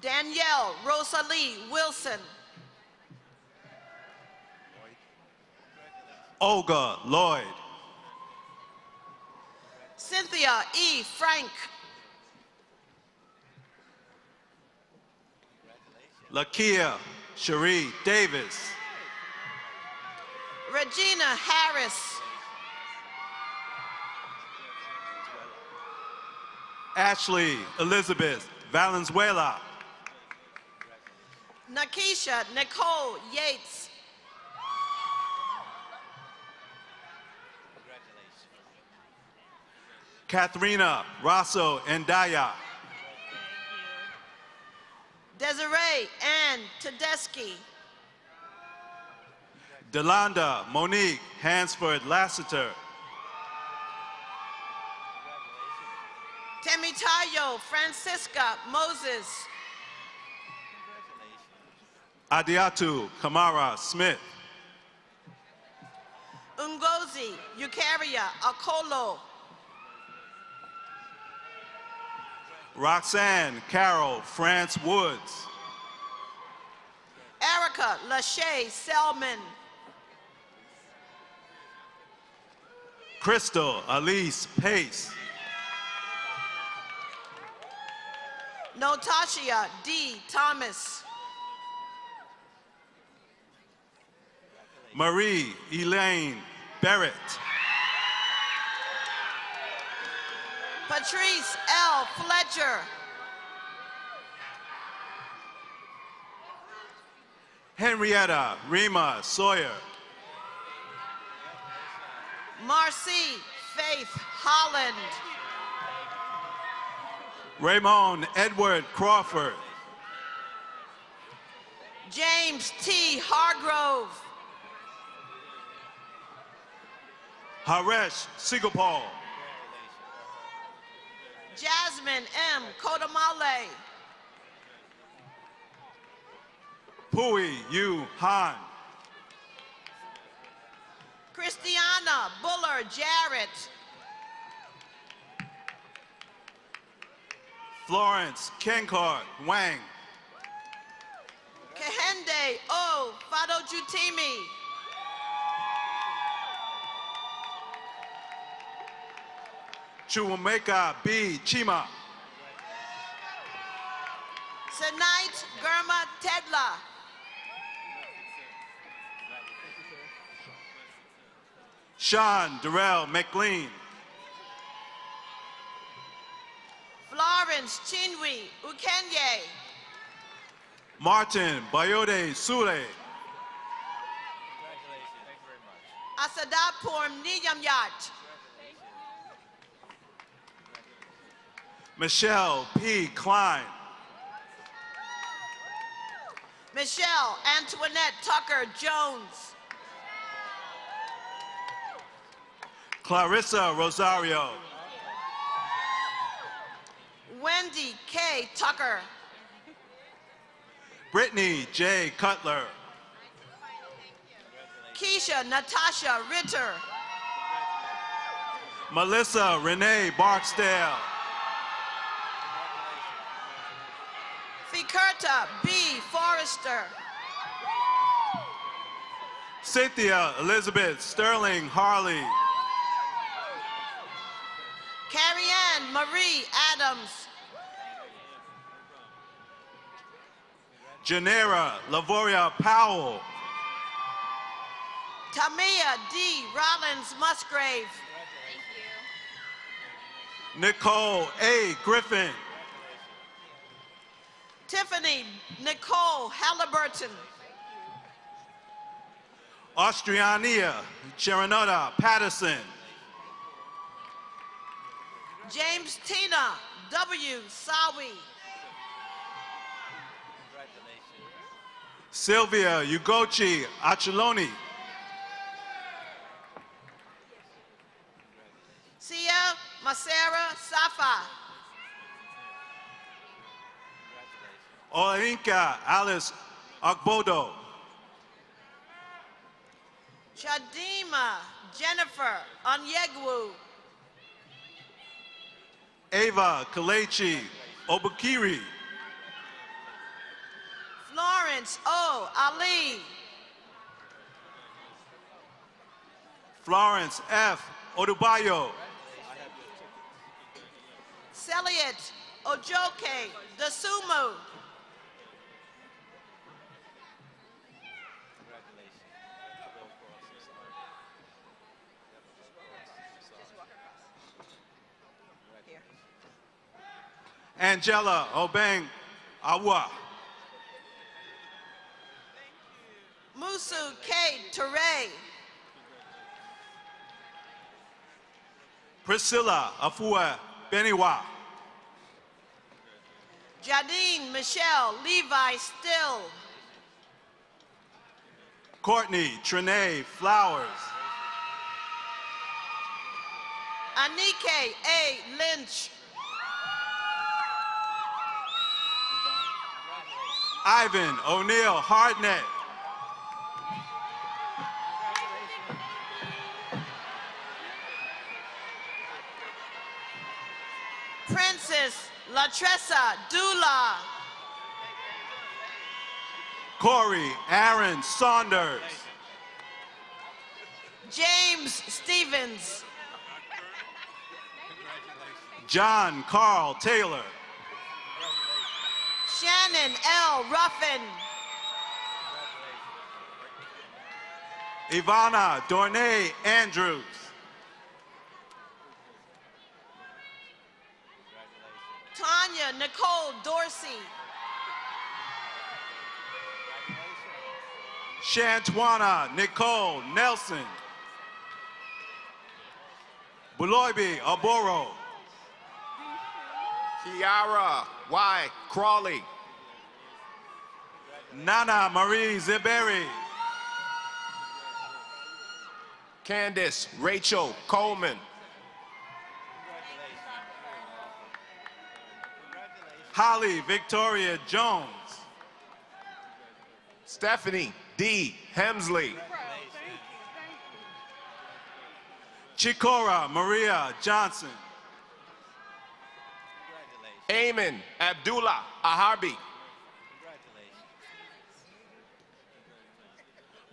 Danielle Rosalie Wilson. Olga Lloyd. Cynthia E. Frank. Lakia Cherie Davis. Regina Harris. Ashley Elizabeth Valenzuela. Nakisha Nicole Yates. Katharina Rosso Endaya. Desiree Ann Tedeschi. Delonda Monique Hansford Lassiter. Temitayo Francisca Moses. Adiatu Kamara Smith. Ungozi Eukaria Akolo. Roxanne Carol France Woods. Erica Lachey Selman. Crystal Elise Pace. Notatia D. Thomas. Marie Elaine Barrett. Patrice L. Fletcher. Henrietta Rima Sawyer. Marcy Faith Holland. Raymond Edward Crawford. James T. Hargrove. Haresh Sigopal. Jasmine M. Kodamale. Pui Yu Han. Christiana Buller Jarrett. Florence Kenkart Wang. Kehende O. Fadojutimi. Chuameka B. Chima. Senite Germa Tedla. Sean Darrell McLean. Florence Chinwe Ukenye. Martin Bayode Sule. Asadapur Niyamyat. Michelle P. Klein. Michelle Antoinette Tucker Jones. Clarissa Rosario. Wendy K. Tucker. Brittany J. Cutler. Keisha Natasha Ritter. Melissa Renee Barksdale. Fikerta B. Forrester. Cynthia Elizabeth Sterling Harley. Carrie Ann Marie Adams. Janera Lavoria Powell. Tamia D. Rollins Musgrave. Nicole A. Griffin. Tiffany Nicole Halliburton. Austriania Charanota Patterson. James Tina W. Sawi. Sylvia Ugochi Acheloni. Sia Masera Safa. Oinka Alice Agbodo. Chadima Jennifer Onyegwu. Ava Kalechi Obukiri. Florence O. Ali. Florence F. Odubayo. Celiot Ojoke Dasumu. Angela Obeng Awa. Musu K. Ture. Priscilla Afua Beniwa. Jadine Michelle Levi Still. Courtney Trinae Flowers. Anike A. Lynch. Ivan O'Neill Hardnett. Princess Latressa Dula. Corey Aaron Saunders. James Stevens. John Carl Taylor. Shannon L. Ruffin. Ivana Dornay Andrews. Tanya Nicole Dorsey. Shantwana Nicole Nelson. Buloibi Aboro. Kiara Y. Crawley. Nana Marie Ziberi. Candace Rachel Coleman. Holly Victoria Jones. Stephanie D. Hemsley. Chikora Maria Johnson. Ayman Abdullah Aharbi.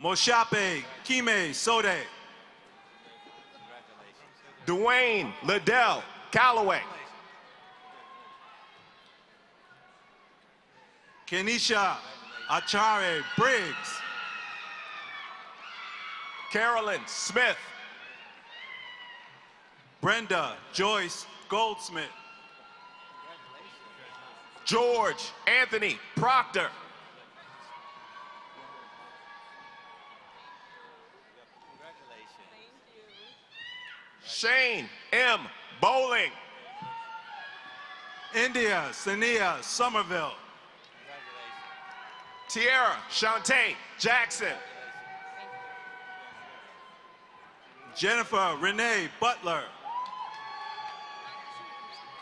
Moshape Kime Sode. Dwayne Liddell Calloway. Kenisha Achare Briggs. Carolyn Smith. Brenda Joyce Goldsmith. George Anthony Proctor. Shane M. Bowling. India Sania Somerville. Tierra Shantae Jackson. Jennifer Renee Butler.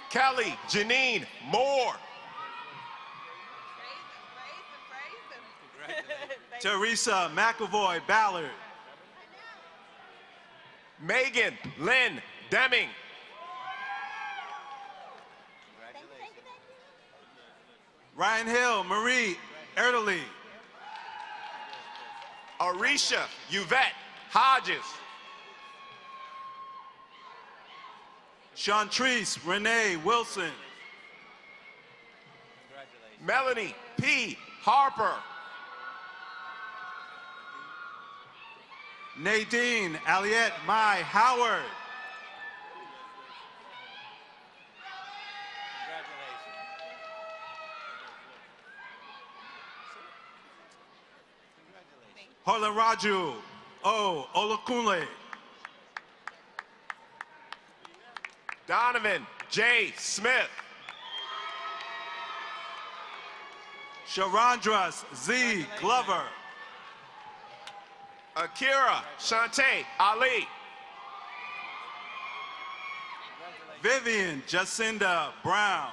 Kelly Janine Moore. Teresa McAvoy Ballard. Megan Lynn Deming. Ryan Hill Marie Erdely. Arisha Yvette Hodges. Chantrice Renee Wilson. Melanie P. Harper. Nadine Aliette Mai Howard. Harlan Raju O. Olakunle. Donovan J. Smith. Sharandras Z. Glover. Akira Shantae Ali. Vivian Jacinda Brown.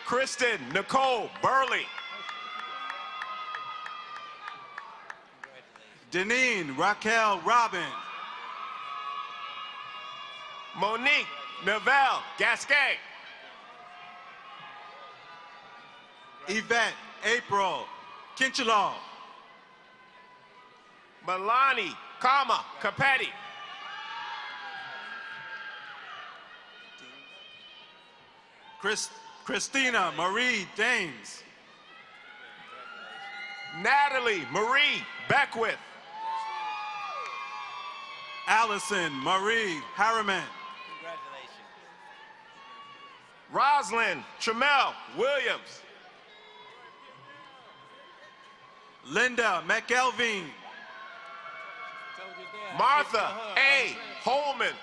Kristen Nicole Burley. Deneen Raquel Robin. Monique Neville Gasquet. Yvette April Kinchelaw. Milani Kama Capetti. Christina Marie Dames. Natalie Marie Beckwith. Allison Marie Harriman. Rosalind Tremel Williams. Linda McElveen. Martha A. Holman.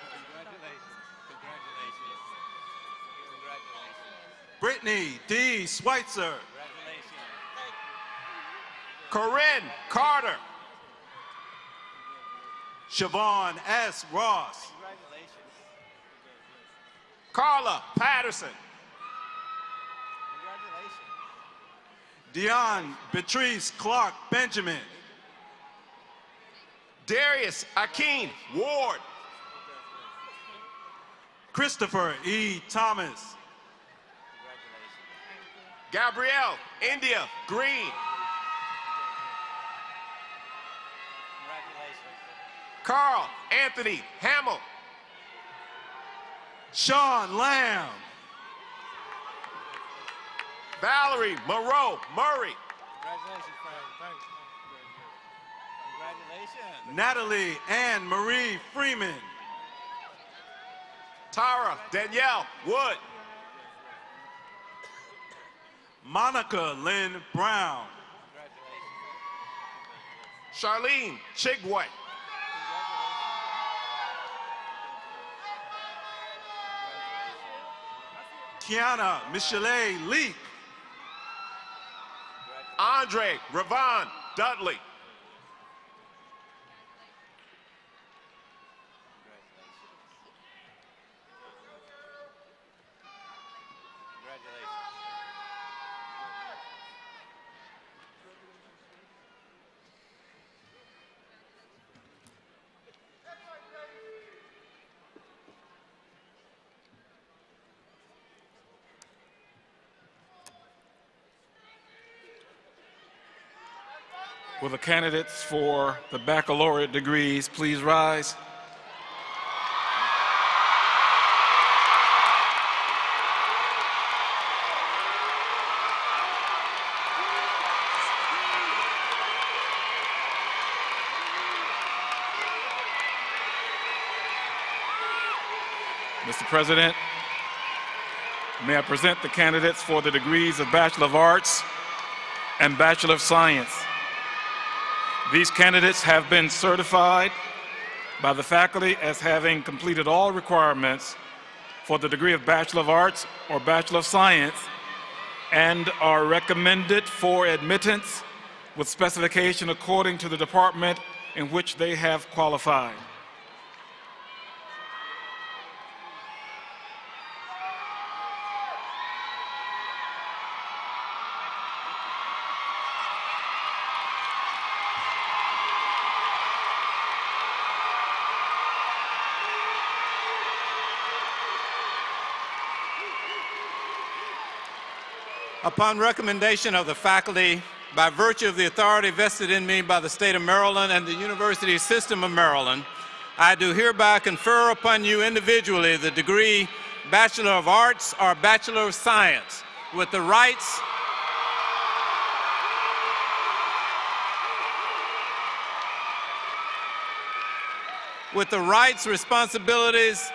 Brittany D. Schweitzer. Corinne Carter. Siobhan S. Ross. Carla Patterson. Dion Beatrice Clark Benjamin. Darius Akeem Ward. Christopher E. Thomas. Gabrielle India Green. Carl Anthony Hamill. Sean Lamb. Valerie Moreau Murray. Congratulations, Frank. Thank you. Congratulations. Natalie Ann Marie Freeman. Tara Danielle Wood. Monica Lynn Brown. Charlene Chigway. Kiana Michelet Leak. Andre Ravon Dudley. Will the candidates for the baccalaureate degrees please rise? Mr. President, may I present the candidates for the degrees of Bachelor of Arts and Bachelor of Science. These candidates have been certified by the faculty as having completed all requirements for the degree of Bachelor of Arts or Bachelor of Science and are recommended for admittance with specification according to the department in which they have qualified. Upon recommendation of the faculty, by virtue of the authority vested in me by the state of Maryland and the University System of Maryland, I do hereby confer upon you individually the degree Bachelor of Arts or Bachelor of Science with the rights responsibilities,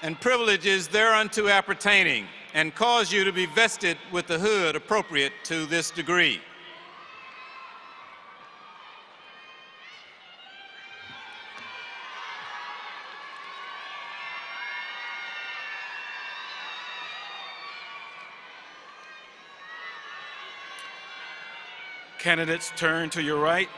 and privileges thereunto appertaining, and cause you to be vested with the hood appropriate to this degree. Candidates, turn to your right.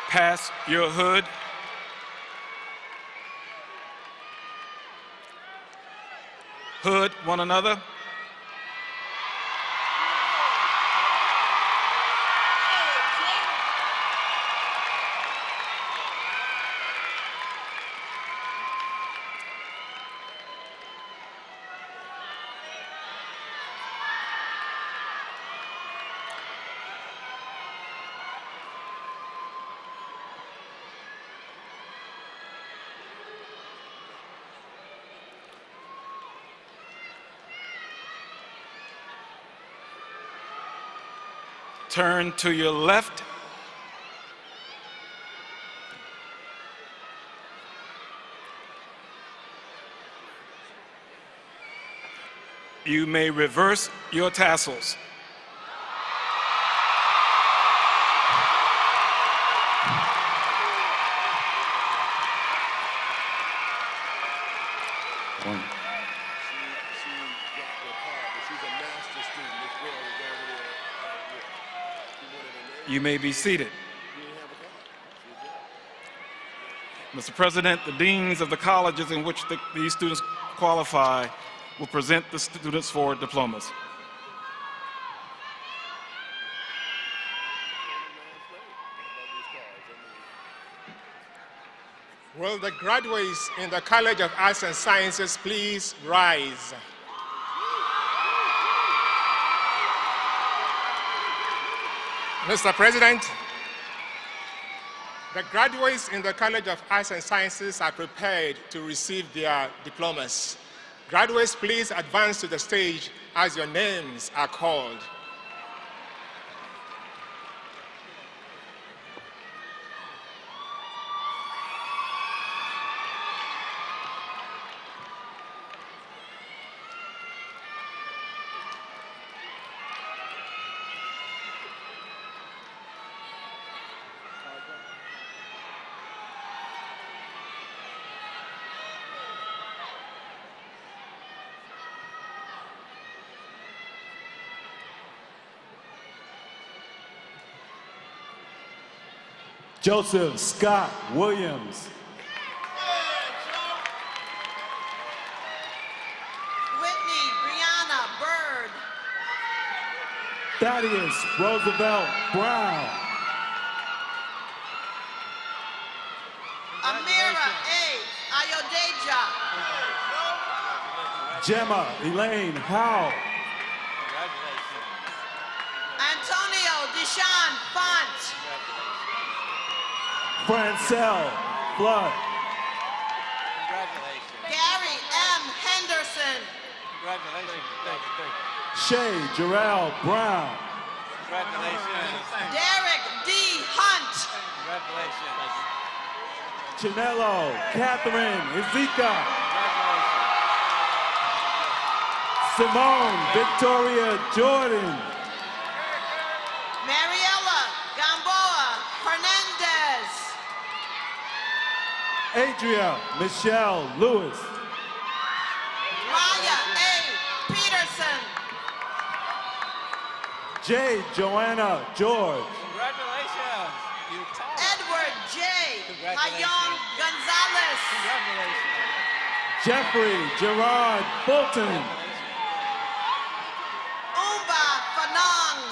Pass your hood. Hood one another. Turn to your left. You may reverse your tassels. You may be seated. Mr. President, the deans of the colleges in which these students qualify will present the students for diplomas. Will the graduates in the College of Arts and Sciences please rise? Mr. President, the graduates in the College of Arts and Sciences are prepared to receive their diplomas. Graduates, please advance to the stage as your names are called. Joseph Scott Williams. Whitney Brianna Bird. Thaddeus Roosevelt Brown. Amira A. Ayodeja. Gemma Elaine Howe. Antonio Deshaun Font. Francel Flood. Gary M. Henderson. Shay Jarrell Brown. Congratulations. Derek D. Hunt. Congratulations. Chinelo Catherine Ezeka. Simone Victoria Jordan. Mariela Gamboa Hernandez. Adria Michelle Lewis. Maya A. Peterson. J. Joanna George. Congratulations. You tall. Edward J. Hayong Gonzalez. Congratulations. Jeffrey Gerard Fulton. Umba Fanong.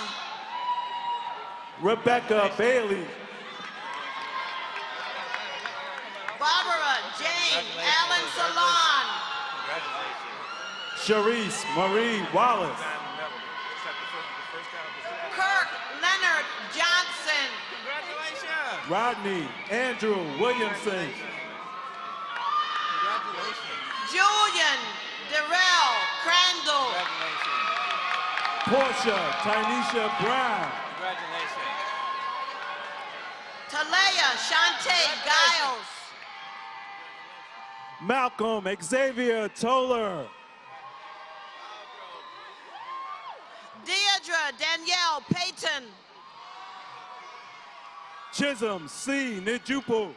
Rebecca Bailey. Barbara Jane Allen Salon. Sharice Marie Wallace. Kirk Leonard Johnson. Congratulations. Rodney Andrew Williamson. Julian Darrell Crandall. Portia Tynesha Brown. Congratulations. Talaya Shante Giles. Malcolm Xavier Toller. Deidre Danielle Payton. Chisholm C. Nijupu.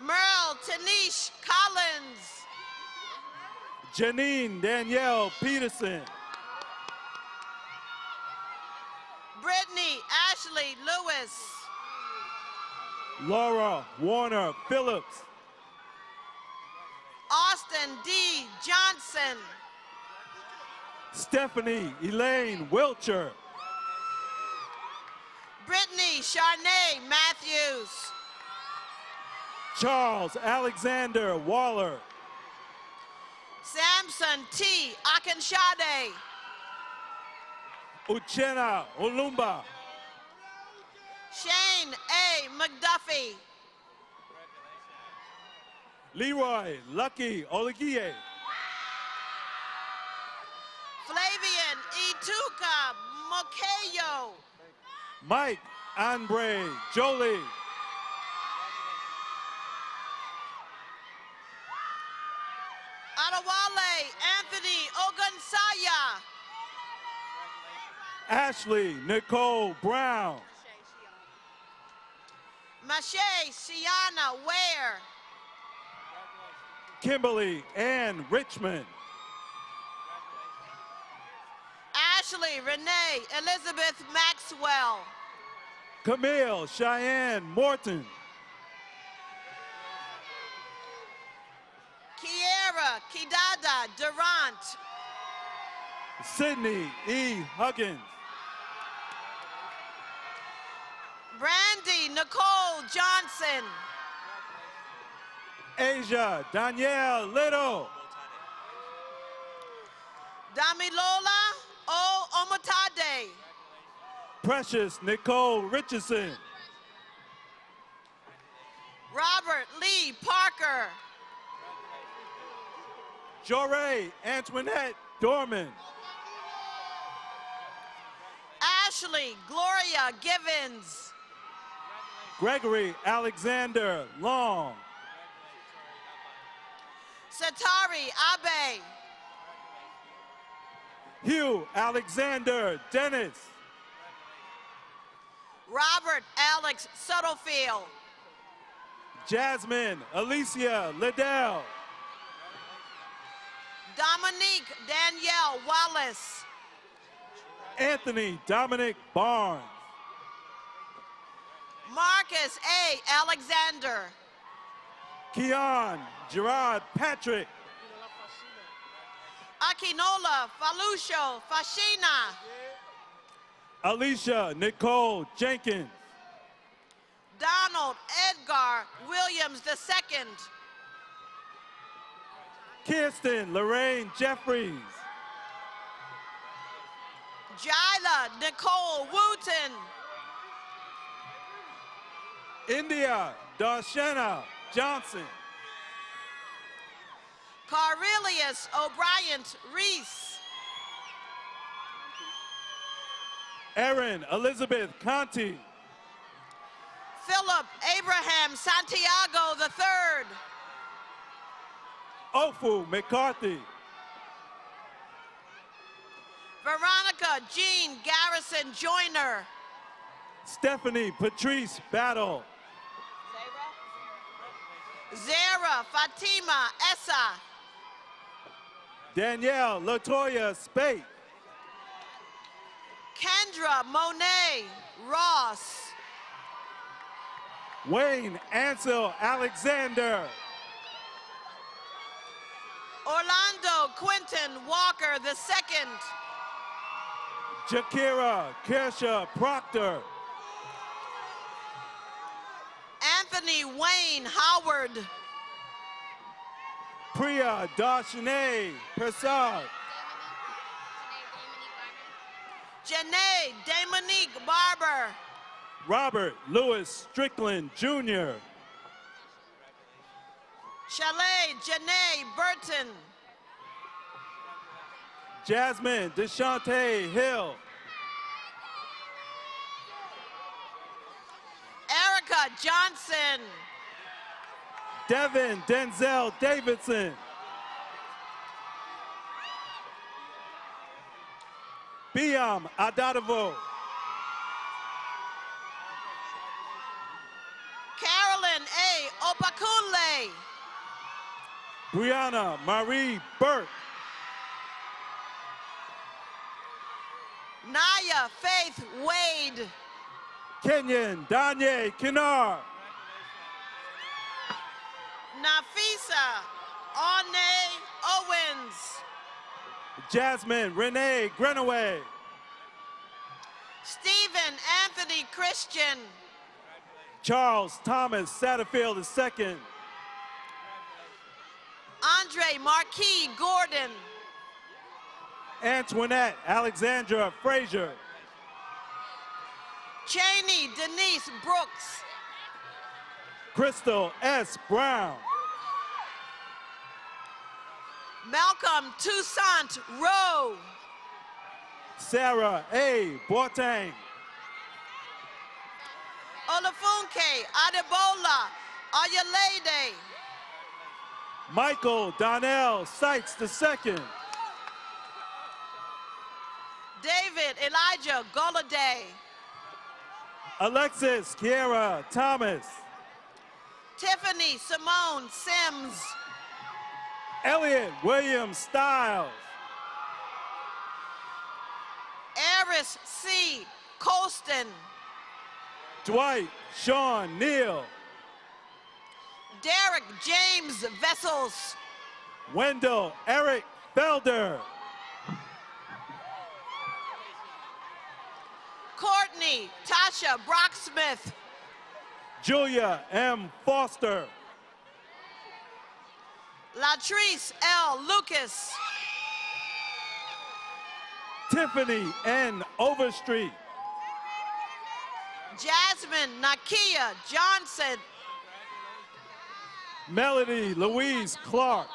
Merle Tanish Collins. Janine Danielle Peterson. Brittany Ashley Lewis. Laura Warner Phillips. Austin D. Johnson. Stephanie Elaine Wilcher. Brittany Charnay Matthews. Charles Alexander Waller. Samson T. Akinshade. Uchenna Olumba. Shane A. McDuffie. Leroy Lucky Oligie. Flavian Ituka Mokeyo. Mike Andre Jolie. Adewale Anthony Ogunsaya. Ashley Nicole Brown. Mache Sienna Ware. Kimberly Ann Richmond. Ashley Renee Elizabeth Maxwell. Camille Cheyenne Morton. Kiera Kidada Durant. Sydney E. Huggins. Brandy Nicole Johnson. Asia Danielle Little. Damilola O Omotade. Precious Nicole Richardson. Robert Lee Parker. Joree Antoinette Dorman. Ashley Gloria Givens. Gregory Alexander Long. Satari Abe. Hugh Alexander Dennis. Robert Alex Subtlefield. Jasmine Alicia Liddell. Dominique Danielle Wallace. Anthony Dominic Barnes. Marcus A. Alexander. Keon Gerard Patrick. Akinola Falusho Fashina. Alicia Nicole Jenkins. Donald Edgar Williams II. Kirsten Lorraine Jeffries. Jila Nicole Wooten. India Darshana Johnson. Carilius O'Brien Reese. Erin Elizabeth Conti. Philip Abraham Santiago III. Ofu McCarthy. Veronica Jean Garrison Joyner. Stephanie Patrice Battle. Zara Fatima Essa. Danielle Latoya Spate. Kendra Monet Ross. Wayne Ansel Alexander. Orlando Quinton Walker II. Jakira Kersha Proctor. Anthony Wayne Howard. Priya Darshane Prasad. Janae Damonique Barber. Robert Lewis Strickland Jr. Chalet Janae Burton. Jasmine Deshante Hill. Erica Johnson. Devin Denzel Davidson. Biam Adadavo. Carolyn A. Opakunle. Brianna Marie Burke. Naya Faith Wade. Kenyon Danye Kinar. Nafisa Arne Owens. Jasmine Renee Grenaway. Stephen Anthony Christian. Charles Thomas Satterfield II. Andre Marquis Gordon. Antoinette Alexandra Frazier. Cheney Denise Brooks. Crystal S. Brown. Malcolm Toussaint Rowe. Sarah A. Boateng. Olafunke Adebola Ayalede. Michael Donnell Sykes II. David Elijah Goladay. Alexis Kiera Thomas. Tiffany Simone Sims. Elliot William Stiles. Eris C. Colston. Dwight Sean Neal. Derek James Vessels. Wendell Eric Felder. Courtney Tasha Brocksmith. Julia M. Foster. Latrice L. Lucas. Tiffany N. Overstreet. Jasmine Nakia Johnson. Melody Louise Clark.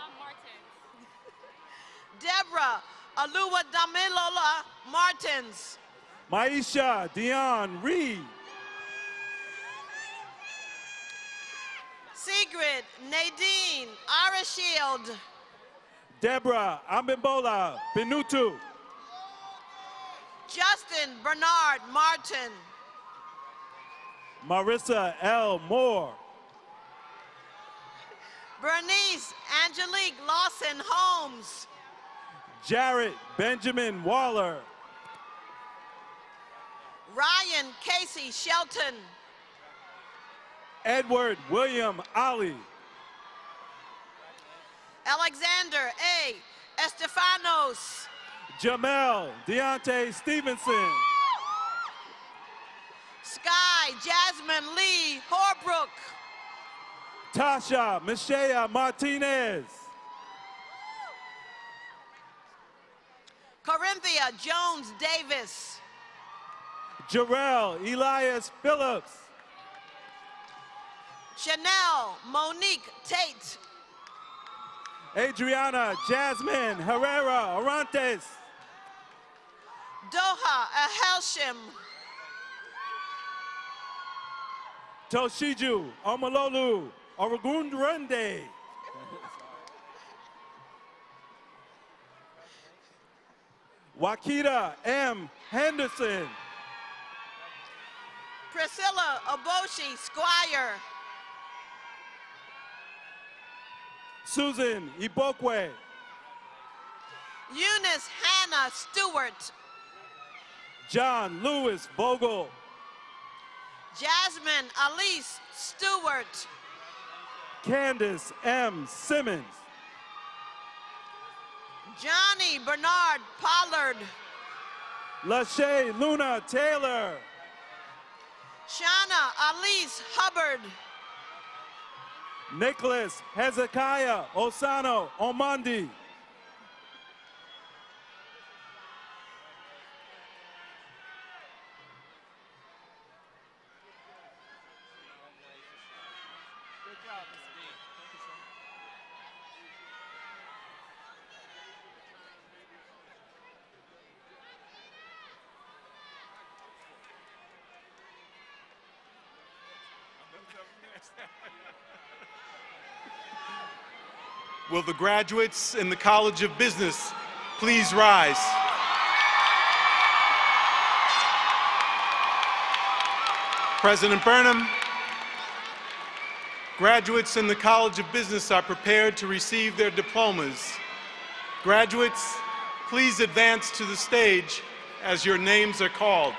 Deborah Alua Damilola Martins. Maisha Dion Reed. Sigrid Nadine Arashield. Deborah Ambimbola Benutu. Justin Bernard Martin. Marissa L. Moore. Bernice Angelique Lawson Holmes. Jarrett Benjamin Waller. Ryan Casey Shelton. Edward William Ali. Alexander A. Estefanos. Jamel Deontay Stevenson. Sky Jasmine Lee Horbrook. Tasha Michelle Martinez. Corinthia Jones Davis. Jarrell Elias Phillips. Chanel Monique Tate. Adriana Jasmine Herrera Orantes. Doha Ahelshim. Toshiju Omalolu Orugundrende. Wakita M. Henderson. Priscilla Oboshi Squire. Susan Ibokwe. Eunice Hannah Stewart. John Lewis Vogel. Jasmine Elise Stewart. Candace M. Simmons. Johnny Bernard Pollard. Lachey Luna Taylor. Shauna Elise Hubbard. Nicholas Hezekiah Osano Omandi. Will the graduates in the College of Business please rise? President Burnham, graduates in the College of Business are prepared to receive their diplomas. Graduates, please advance to the stage as your names are called.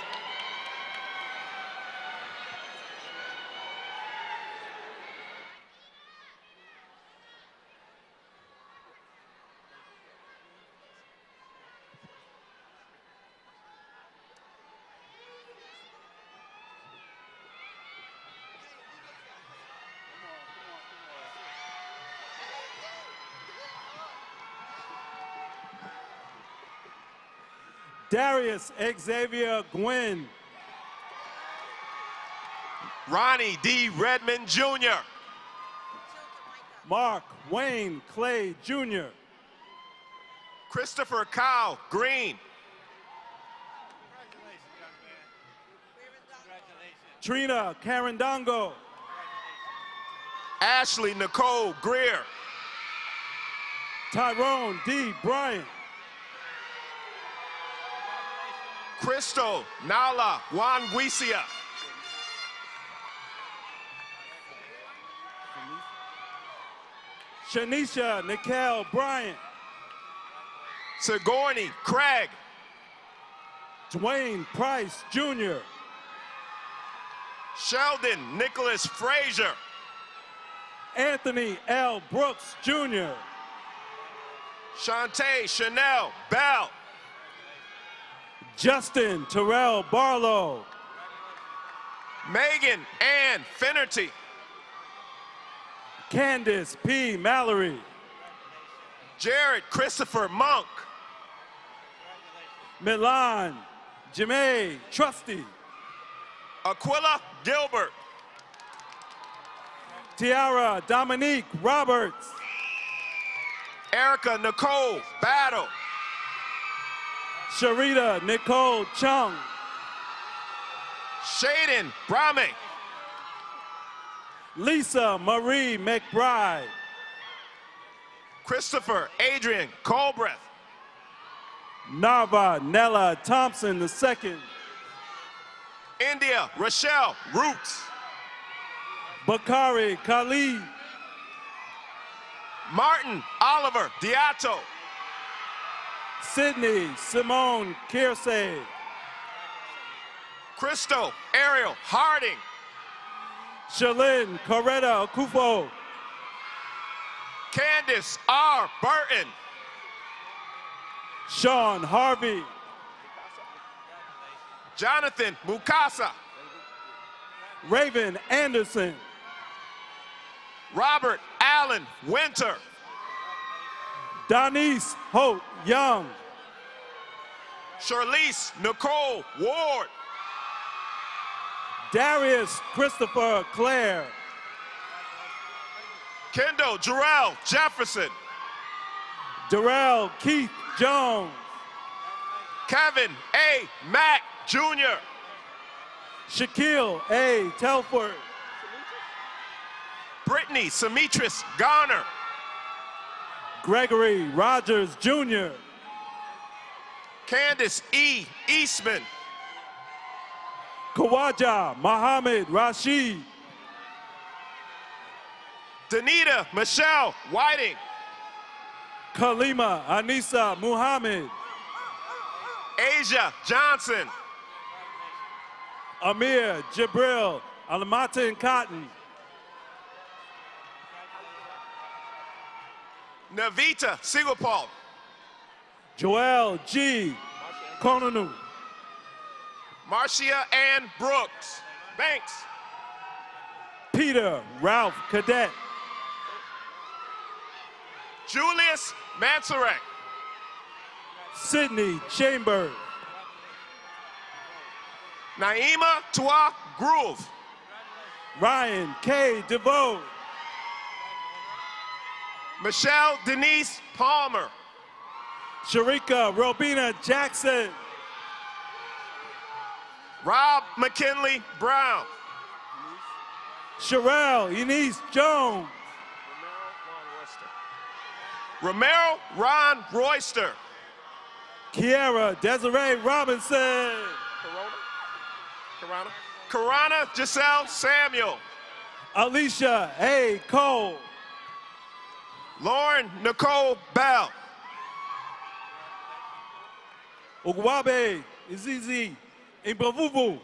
Darius Xavier Gwynn. Ronnie D. Redmond Jr. Mark Wayne Clay Jr. Christopher Kyle Green. Trina Carandongo. Ashley Nicole Greer. Tyrone D. Bryant. Crystal Nala Wanguisia. Shanisha Nikel Bryant. Sigourney Craig. Dwayne Price Jr. Sheldon Nicholas Frazier. Anthony L. Brooks Jr. Shantae Chanel Bell. Justin Terrell Barlow. Megan Ann Finnerty. Candace P. Mallory. Jared Christopher Monk. Milan Jamae Trusty. Aquila Gilbert. Tiara Dominique Roberts. Erica Nicole Battle. Sharita Nicole Chung. Shaden Brame. Lisa Marie McBride. Christopher Adrian Colbreth. Narva Nella Thompson II. India Rochelle Roots. Bakari Khalid. Martin Oliver Diato. Sydney Simone Kiersey. Crystal Ariel Harding. Shalyn Coretta Akufo. Candace R. Burton. Sean Harvey. Jonathan Mukasa. Raven Anderson. Robert Allen Winter. Donise Hope Young. Charlize Nicole Ward. Darius Christopher Clare. Kendall Jarrell Jefferson. Darrell Keith Jones. Kevin A. Mack, Jr. Shaquille A. Telford. Brittany Semitris Garner. Gregory Rogers Jr. Candace E. Eastman. Kawaja Muhammad Rashid. Danita Michelle Whiting. Kalima Anissa Muhammad. Asia Johnson. Amir Jibril Alamatin Cotton. Navita Sigopal. Joel G. Kononu. Marcia Ann Brooks. Banks. Peter Ralph Cadet. Julius Mansurek. Sydney Chambers. Naima Tua Groove. Ryan K. DeVoe. Michelle Denise Palmer. Sharika Robina Jackson. Rob McKinley Brown. Sherelle Eunice Jones. Romero Ron Royster. Kiara Desiree Robinson. Karana Giselle Samuel. Alicia A. Cole. Lauren Nicole Bell. Ogwabe Izizi Imbavuvu.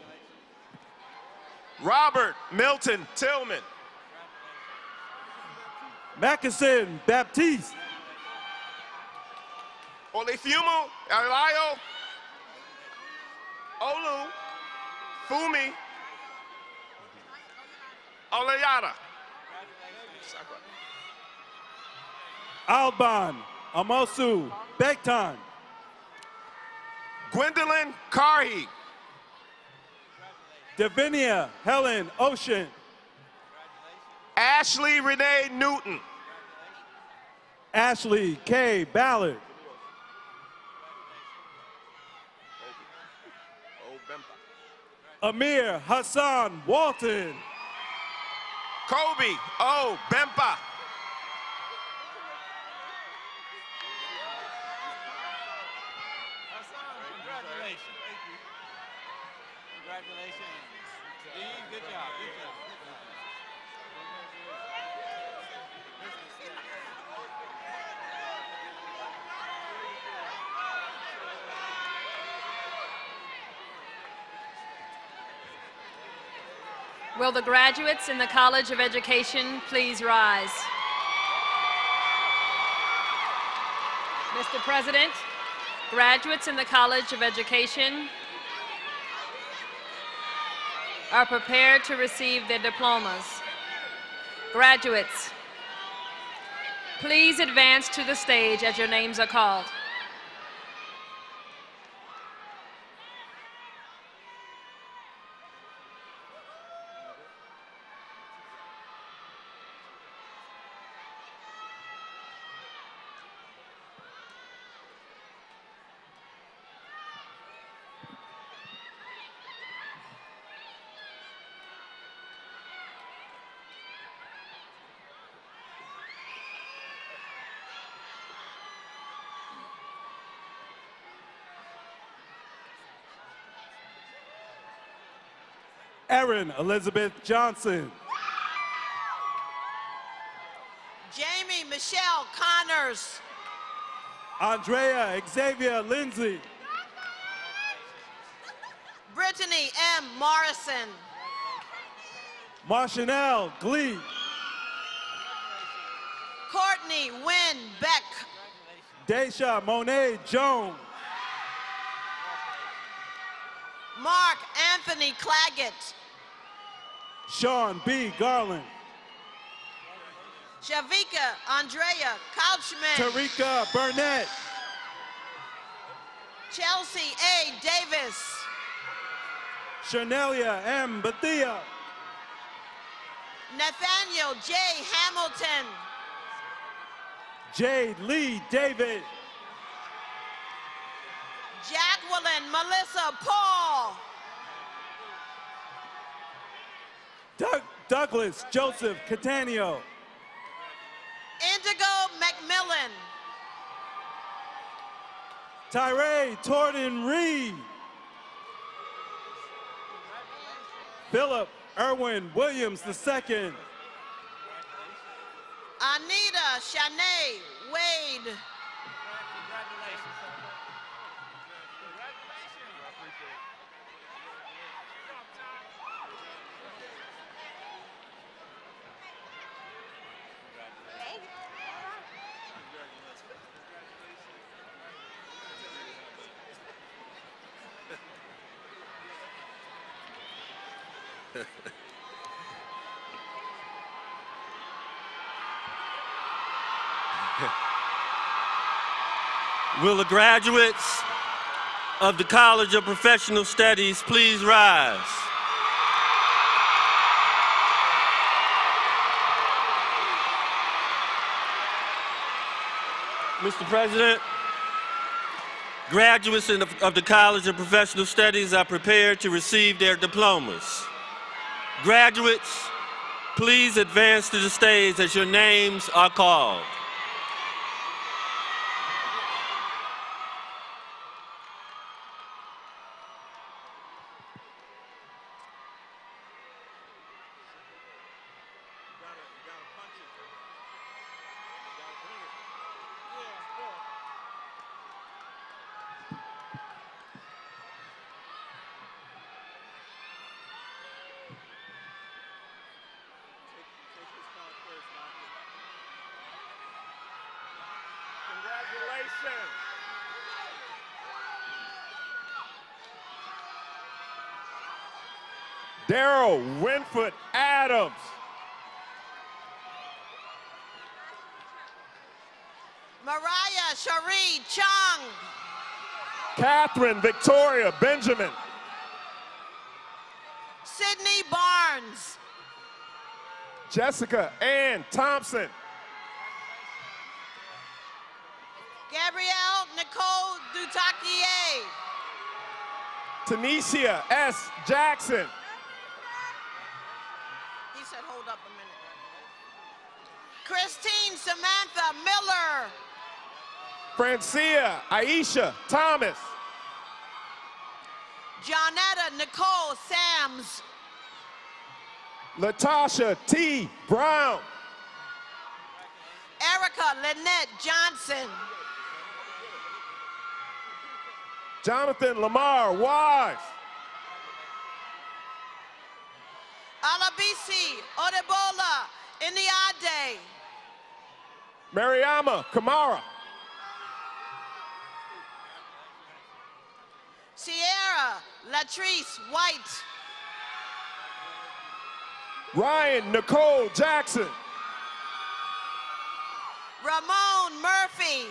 Robert Milton Tillman. Mackinson Baptiste. Olifumu Alayo. Olu Fumi Olayada. Alban Amosu Bektan. Gwendolyn Carhey. Davinia Helen Ocean. Ashley Renee Newton. Ashley K. Ballard. Amir Hassan Walton. Kobe O. Bempa. Congratulations. Congratulations. Steve, good job. Good job. Will the graduates in the College of Education please rise? Mr. President, graduates in the College of Education are prepared to receive their diplomas. Graduates, please advance to the stage as your names are called. Erin Elizabeth Johnson. Jamie Michelle Connors. Andrea Xavier Lindsay. Brittany M. Morrison. Marchanel Glee. Courtney Wynn Beck. Daisha Monet Jones. Mark Anthony Claggett. Sean B. Garland. Shavika Andrea Couchman. Tarika Burnett. Chelsea A. Davis. Charnelia M. Bethia. Nathaniel J. Hamilton. Jade Lee David. Jack Evelyn Melissa Paul. Douglas Joseph Catania. Indigo McMillan. Tyree Torden Reed. Philip Irwin Williams II. Anita Shanae Wade. Will the graduates of the College of Professional Studies please rise? Mr. President, graduates of the College of Professional Studies are prepared to receive their diplomas. Graduates, please advance to the stage as your names are called. Daryl Winford Adams. Mariah Cherie Chung. Catherine Victoria Benjamin. Sydney Barnes. Jessica Ann Thompson. Gabrielle Nicole Dutakier. Tanisha S. Jackson. He said, hold up a minute. Christine Samantha Miller. Francia Aisha Thomas. Jonetta Nicole Sams. Latasha T. Brown. Erica Lynette Johnson. Jonathan Lamar Wise. Alabisi Odebola Iniade. Mariama Kamara. Sierra Latrice White. Ryan Nicole Jackson. Ramon Murphy.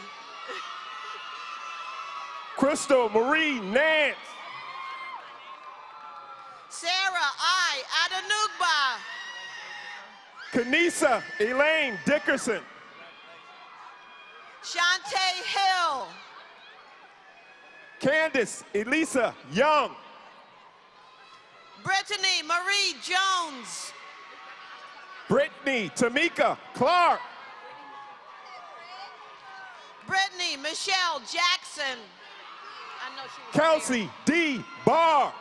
Crystal Marie Nance. Sarah I. Adanugba. Kanisa Elaine Dickerson. Shantae Hill. Candace Elisa Young. Brittany Marie Jones. Brittany Tamika Clark. Brittany Michelle Jackson. I know she was Kelsey D. Barr.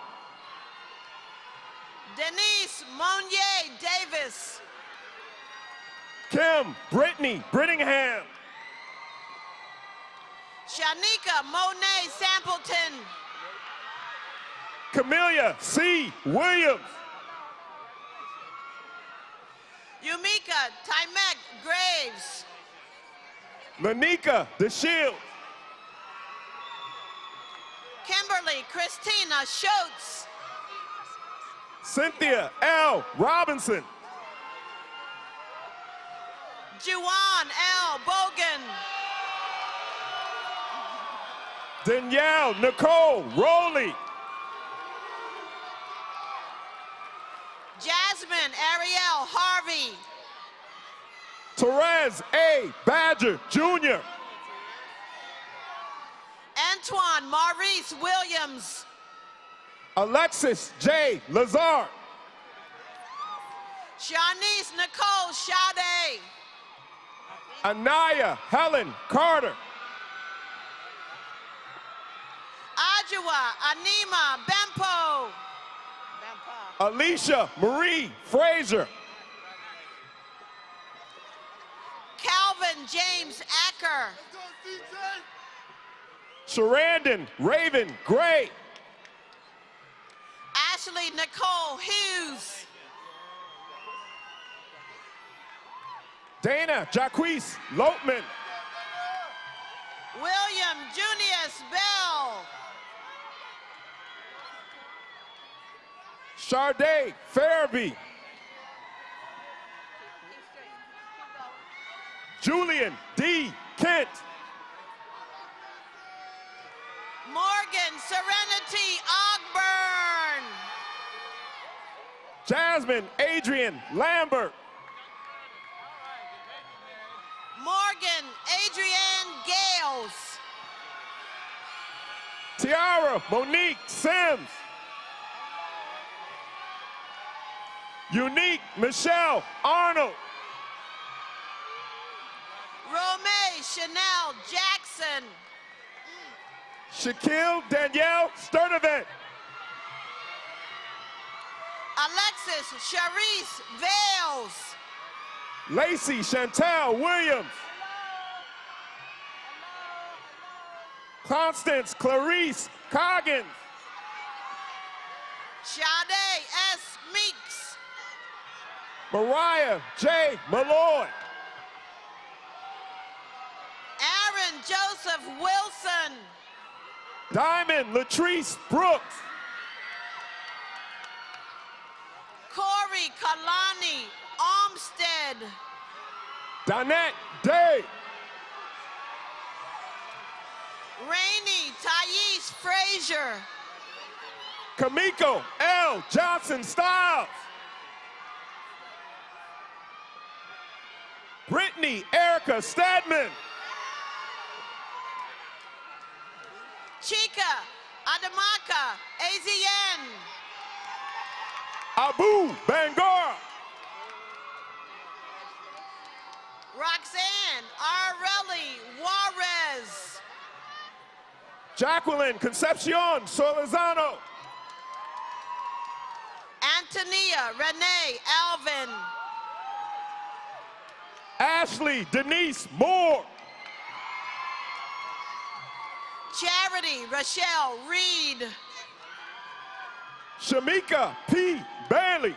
Denise Monier Davis. Kim Brittany Brittingham. Shanika Monet Sampleton. Camellia C. Williams. Yumika Tymek Graves. Lanika DeShields. Kimberly Christina Schultz. Cynthia L. Robinson. Juwan L. Bogan. Danielle Nicole Rowley. Jasmine Ariel Harvey. Therese A. Badger Jr. Antoine Maurice Williams. Alexis J. Lazar. Shanice Nicole Sade. Anaya Helen Carter. Ajua Anima Bempo. Alicia Marie Frazier. Calvin James Acker. Sharandon Raven Gray. Ashley Nicole Hughes. Dana Jacquees Lotman. William Junius Bell. Sharday Farabee. Julian D. Kent. Morgan Serenity Ogburn. Jasmine Adrian Lambert. Morgan Adrienne Gales. Tiara Monique Sims. Unique Michelle Arnold. Romay Chanel Jackson. Shaquille Danielle Sturdivant. Alexis Charisse Vales. Lacey Chantel Williams. Constance Clarice Coggins. Sade S. Meeks. Mariah J. Malloy. Aaron Joseph Wilson. Diamond Latrice Brooks. Corey Kalani Olmsted. Donette Day. Rainey Thais Frazier. Kamiko L. Johnson Styles. Brittany Erica Stedman. Chika Adamaka AZN. Abu Bangor. Roxanne Arelli Juarez. Jacqueline Concepcion Solizano. Antonia Renee Alvin. Ashley Denise Moore. Charity Rochelle Reed. Shamika P. Bailey.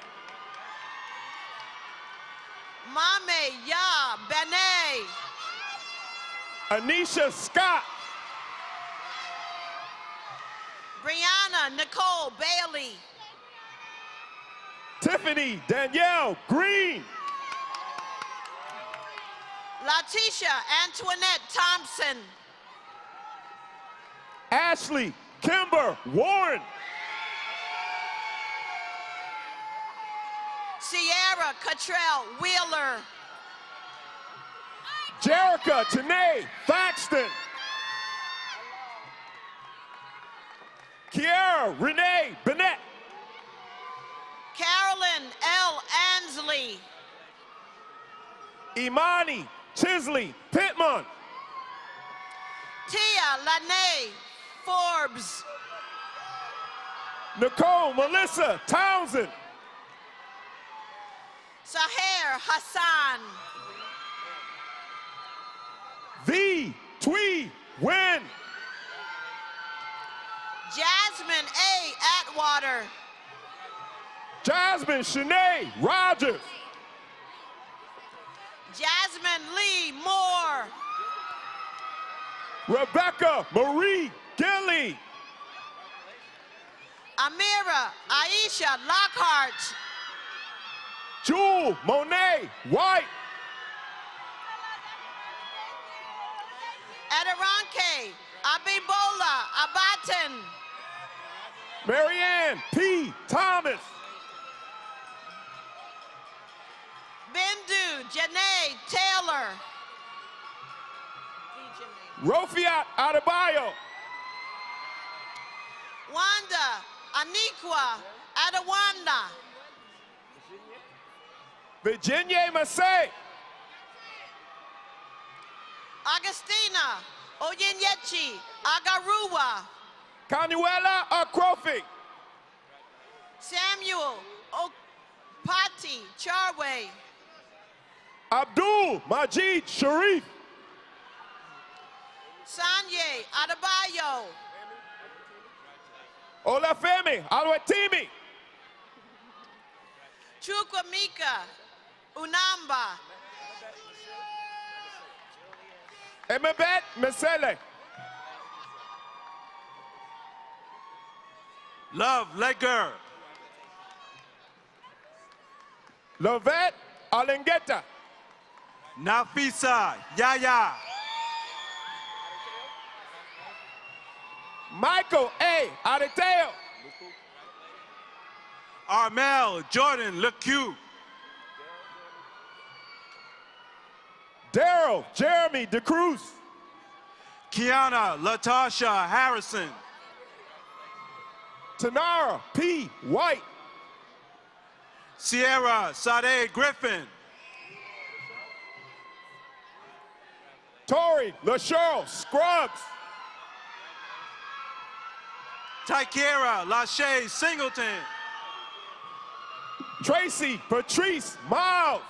Mame Ya Benet. Anisha Scott. Brianna Nicole Bailey. Tiffany Danielle Green. Latisha Antoinette Thompson. Ashley Kimber Warren. Sierra Cottrell Wheeler. Jerica Tanae Thaxton. Kiara Renee Bennett. Carolyn L. Ansley. Imani Chisley Pittman. Tia Lene Forbes. Nicole Melissa Townsend. Saher Hassan. V. Twee Win. Jasmine A. Atwater. Jasmine Shanae Rogers. Jasmine Lee Moore. Rebecca Marie Gilly. Amira Aisha Lockhart. Jewel Monet White. Aderanke Abibola Abaten. Marianne P. Thomas. Bindu Janae Taylor. Rofiat Adebayo. Wanda Aniqua Adewanda. Virginia Massey. Agustina Oyenyechi Agaruwa. Canuela Akrofi. Samuel Opati Charway. Abdul Majid Sharif. Sanye Adebayo. Olafemi Alwetimi. Chukwamika Unamba. Emebet Mesele. Love Leger. Lovette Alengeta. Nafisa Yaya. Michael A. Adeteo. Armel Jordan LeCue. Daryl Jeremy DeCruz. Kiana Latasha Harrison. Tanara P. White. Sierra Sade Griffin. Tori LaSheryl Scruggs. Tykera Lachey Singleton. Tracy Patrice Miles.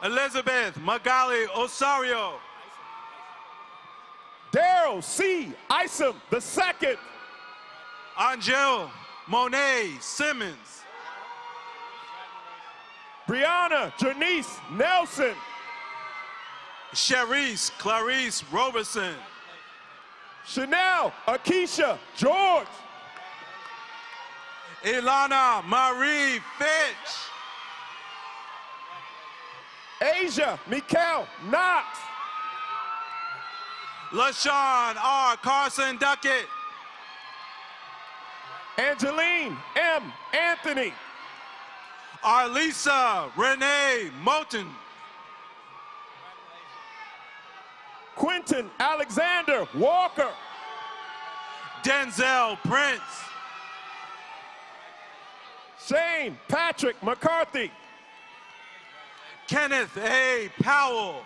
Elizabeth Magali Osario. Daryl C. Isom II. Angel Monet Simmons. Brianna Janice Nelson. Sharice Clarice Roberson. Chanel Akeisha George. Ilana Marie Fitch. Asia Mikael Knox. LaShawn R. Carson Duckett. Angeline M. Anthony. Arlisa Renee Moulton. Quentin Alexander Walker. Denzel Prince. Shane Patrick McCarthy. Kenneth A. Powell.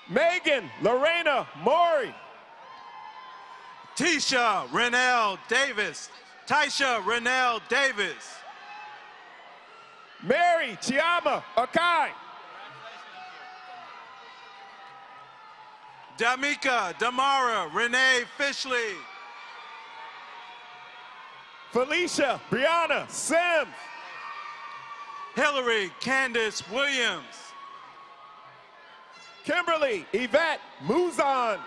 Megan Lorena Maury. Tisha Renell Davis. Tisha Renell Davis. Mary Chiama Akai. Damika Damara Renee Fishley. Felicia Brianna Sims. Hillary Candace Williams. Kimberly Yvette Muzan.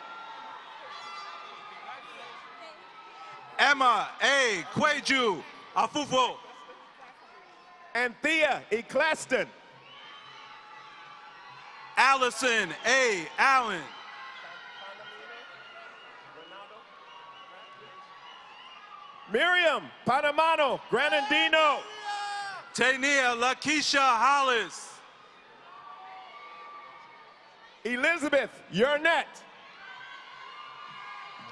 Emma A. Kweju Afufo. And Thea Eccleston. Allison A. Allen. Miriam Panamano Granadino. Tania Lakeisha Hollis. Elizabeth Yurnett.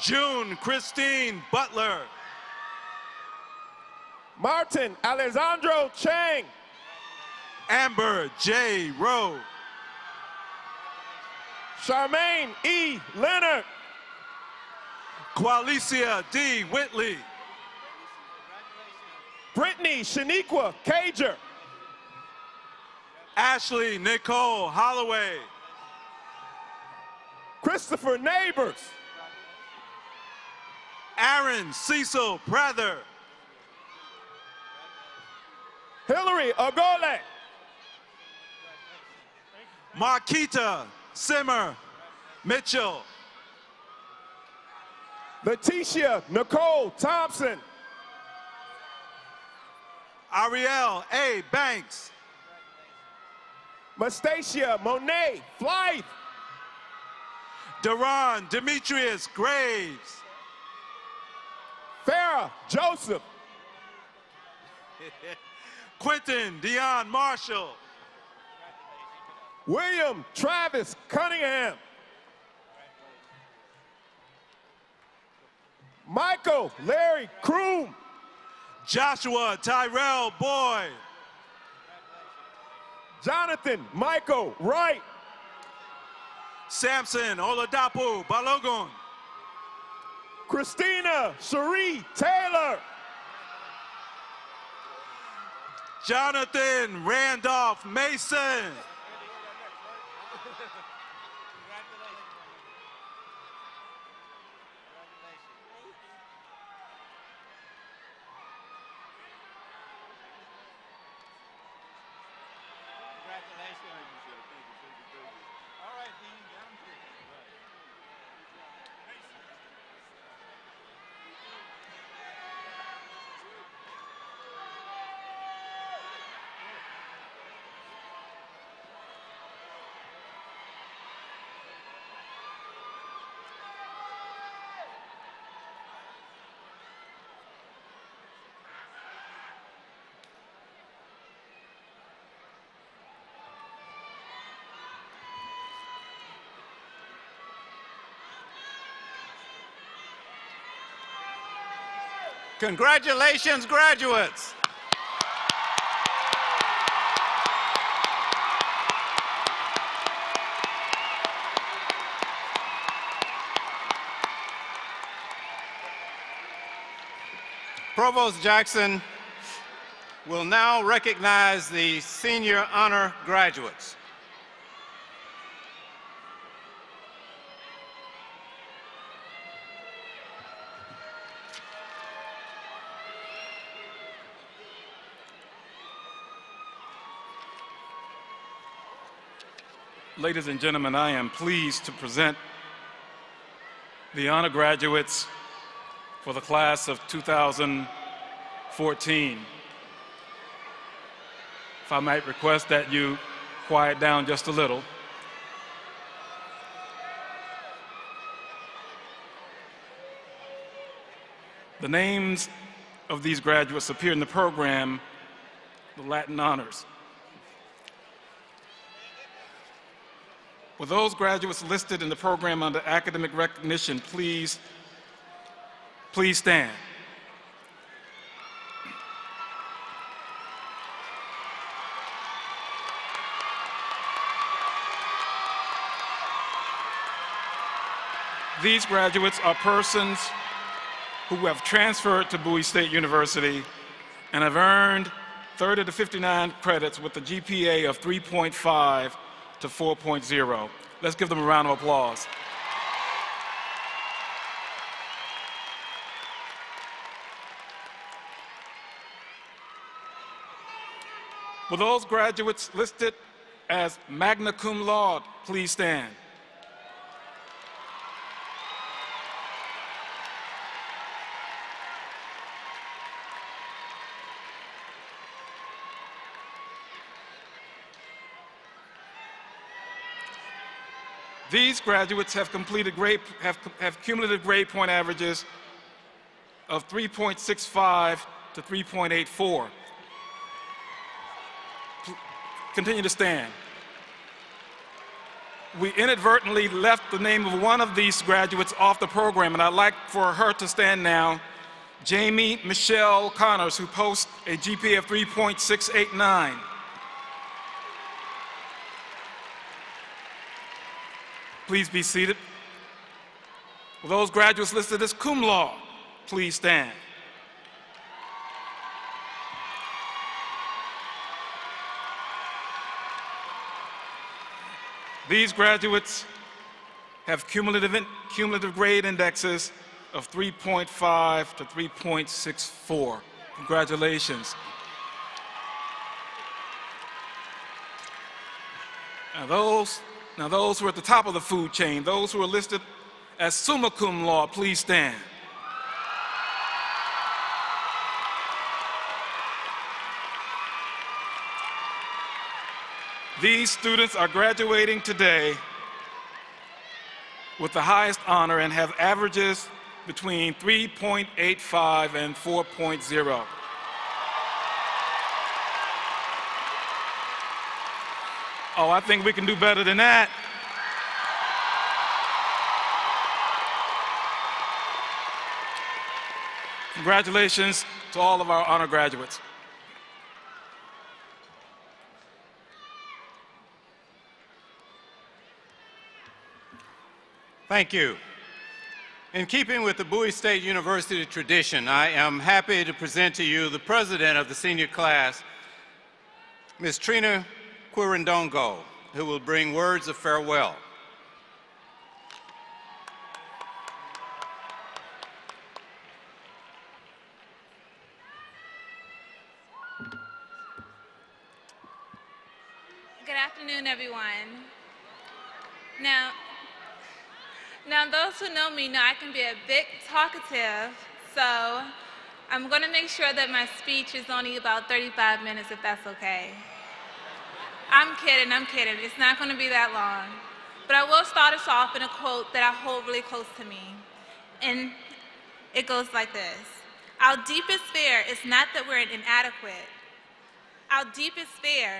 June Christine Butler. Martin Alessandro Chang. Amber J. Rowe. Charmaine E. Leonard. Qualicia D. Whitley. Brittany Shaniqua Cager. Ashley Nicole Holloway. Christopher Neighbors. Aaron Cecil Prather. Hillary Ogole. Marquita Simmer Mitchell. Letitia Nicole Thompson. Ariel A. Banks. Mastacia Monet Flythe. Deron Demetrius Graves. Farrah Joseph. Quentin Dion Marshall. William Travis Cunningham. Michael Larry Kroom. Joshua Tyrell Boyd. Jonathan Michael Wright. Samson Oladapo Balogun. Christina Cherie Taylor. Jonathan Randolph Mason. Congratulations, graduates. Provost Jackson will now recognize the senior honor graduates. Ladies and gentlemen, I am pleased to present the honor graduates for the class of 2014. If I might request that you quiet down just a little. The names of these graduates appear in the program, the Latin Honors. Will those graduates listed in the program under academic recognition please stand? These graduates are persons who have transferred to Bowie State University and have earned 30 to 59 credits with a GPA of 3.5 to 4.0. Let's give them a round of applause. Will those graduates listed as magna cum laude please stand? These graduates have completed have cumulative grade point averages of 3.65 to 3.84. Continue to stand. We inadvertently left the name of one of these graduates off the program, and I'd like for her to stand now. Jamie Michelle Connors, who posts a GPA of 3.689. Please be seated. Will those graduates listed as cum laude please stand? These graduates have cumulative grade indexes of 3.5 to 3.64. Congratulations. Now those who are at the top of the food chain, those who are listed as summa cum laude, please stand. These students are graduating today with the highest honor and have averages between 3.85 and 4.0. Oh, I think we can do better than that. Congratulations to all of our honor graduates. Thank you. In keeping with the Bowie State University tradition, I am happy to present to you the president of the senior class, Ms. Trina Quirindongo, who will bring words of farewell. Good afternoon, everyone. Now, those who know me know I can be a bit talkative, so I'm going to make sure that my speech is only about 35 minutes, if that's okay. I'm kidding. It's not going to be that long. But I will start us off in a quote that I hold really close to me. And it goes like this. Our deepest fear is not that we're inadequate. Our deepest fear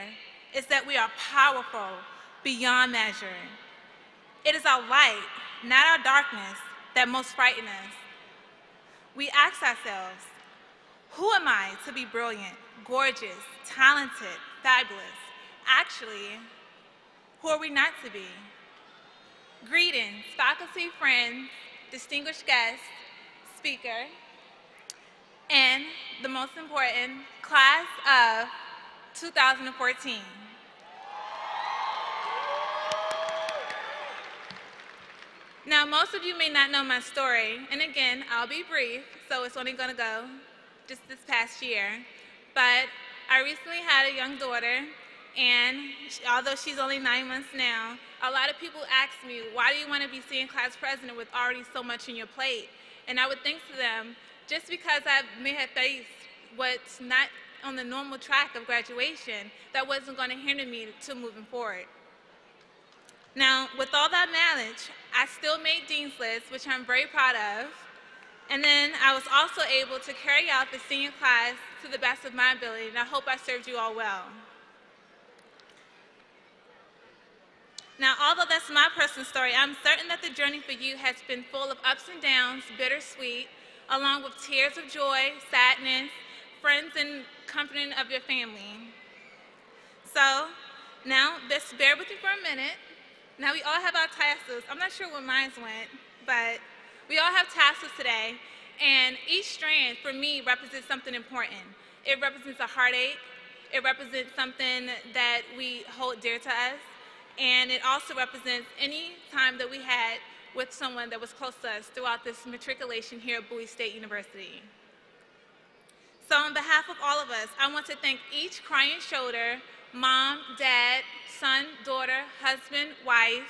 is that we are powerful beyond measure. It is our light, not our darkness, that most frighten us. We ask ourselves, who am I to be brilliant, gorgeous, talented, fabulous? Actually, who are we not to be? Greetings, faculty, friends, distinguished guests, speaker, and the most important, class of 2014. Now, most of you may not know my story, and again, I'll be brief, so it's only gonna go just this past year. But I recently had a young daughter, and although she's only 9 months now, a lot of people ask me, why do you want to be senior class president with already so much on your plate? And I would think to them, just because I may have faced what's not on the normal track of graduation, that wasn't going to hinder me to moving forward. Now, with all that knowledge, I still made Dean's List, which I'm very proud of. And then I was also able to carry out the senior class to the best of my ability, and I hope I served you all well. Now, although that's my personal story, I'm certain that the journey for you has been full of ups and downs, bittersweet, along with tears of joy, sadness, friends, and comforting of your family. So, now, just bear with me for a minute. Now, we all have our tassels. I'm not sure where mine went, but we all have tassels today, and each strand, for me, represents something important. It represents a heartache. It represents something that we hold dear to us, and it also represents any time that we had with someone that was close to us throughout this matriculation here at Bowie State University. So on behalf of all of us, I want to thank each crying shoulder, mom, dad, son, daughter, husband, wife,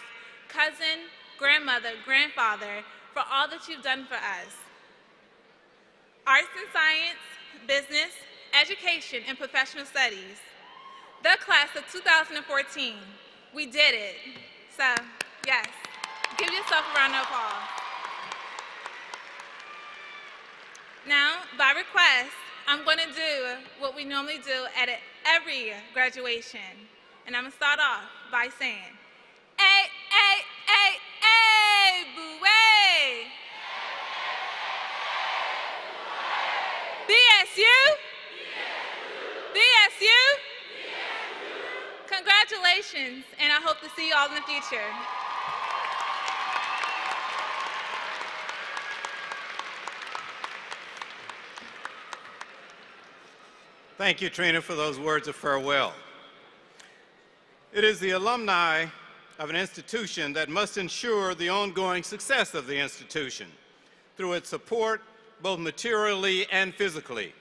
cousin, grandmother, grandfather, for all that you've done for us. Arts and science, business, education, and professional studies. The class of 2014, we did it. So, yes, give yourself a round of applause. Now, by request, I'm going to do what we normally do at every graduation. And I'm going to start off by saying, A, Bowie! BSU? BSU? Congratulations, and I hope to see you all in the future. Thank you, Trina, for those words of farewell. It is the alumni of an institution that must ensure the ongoing success of the institution through its support, both materially and physically.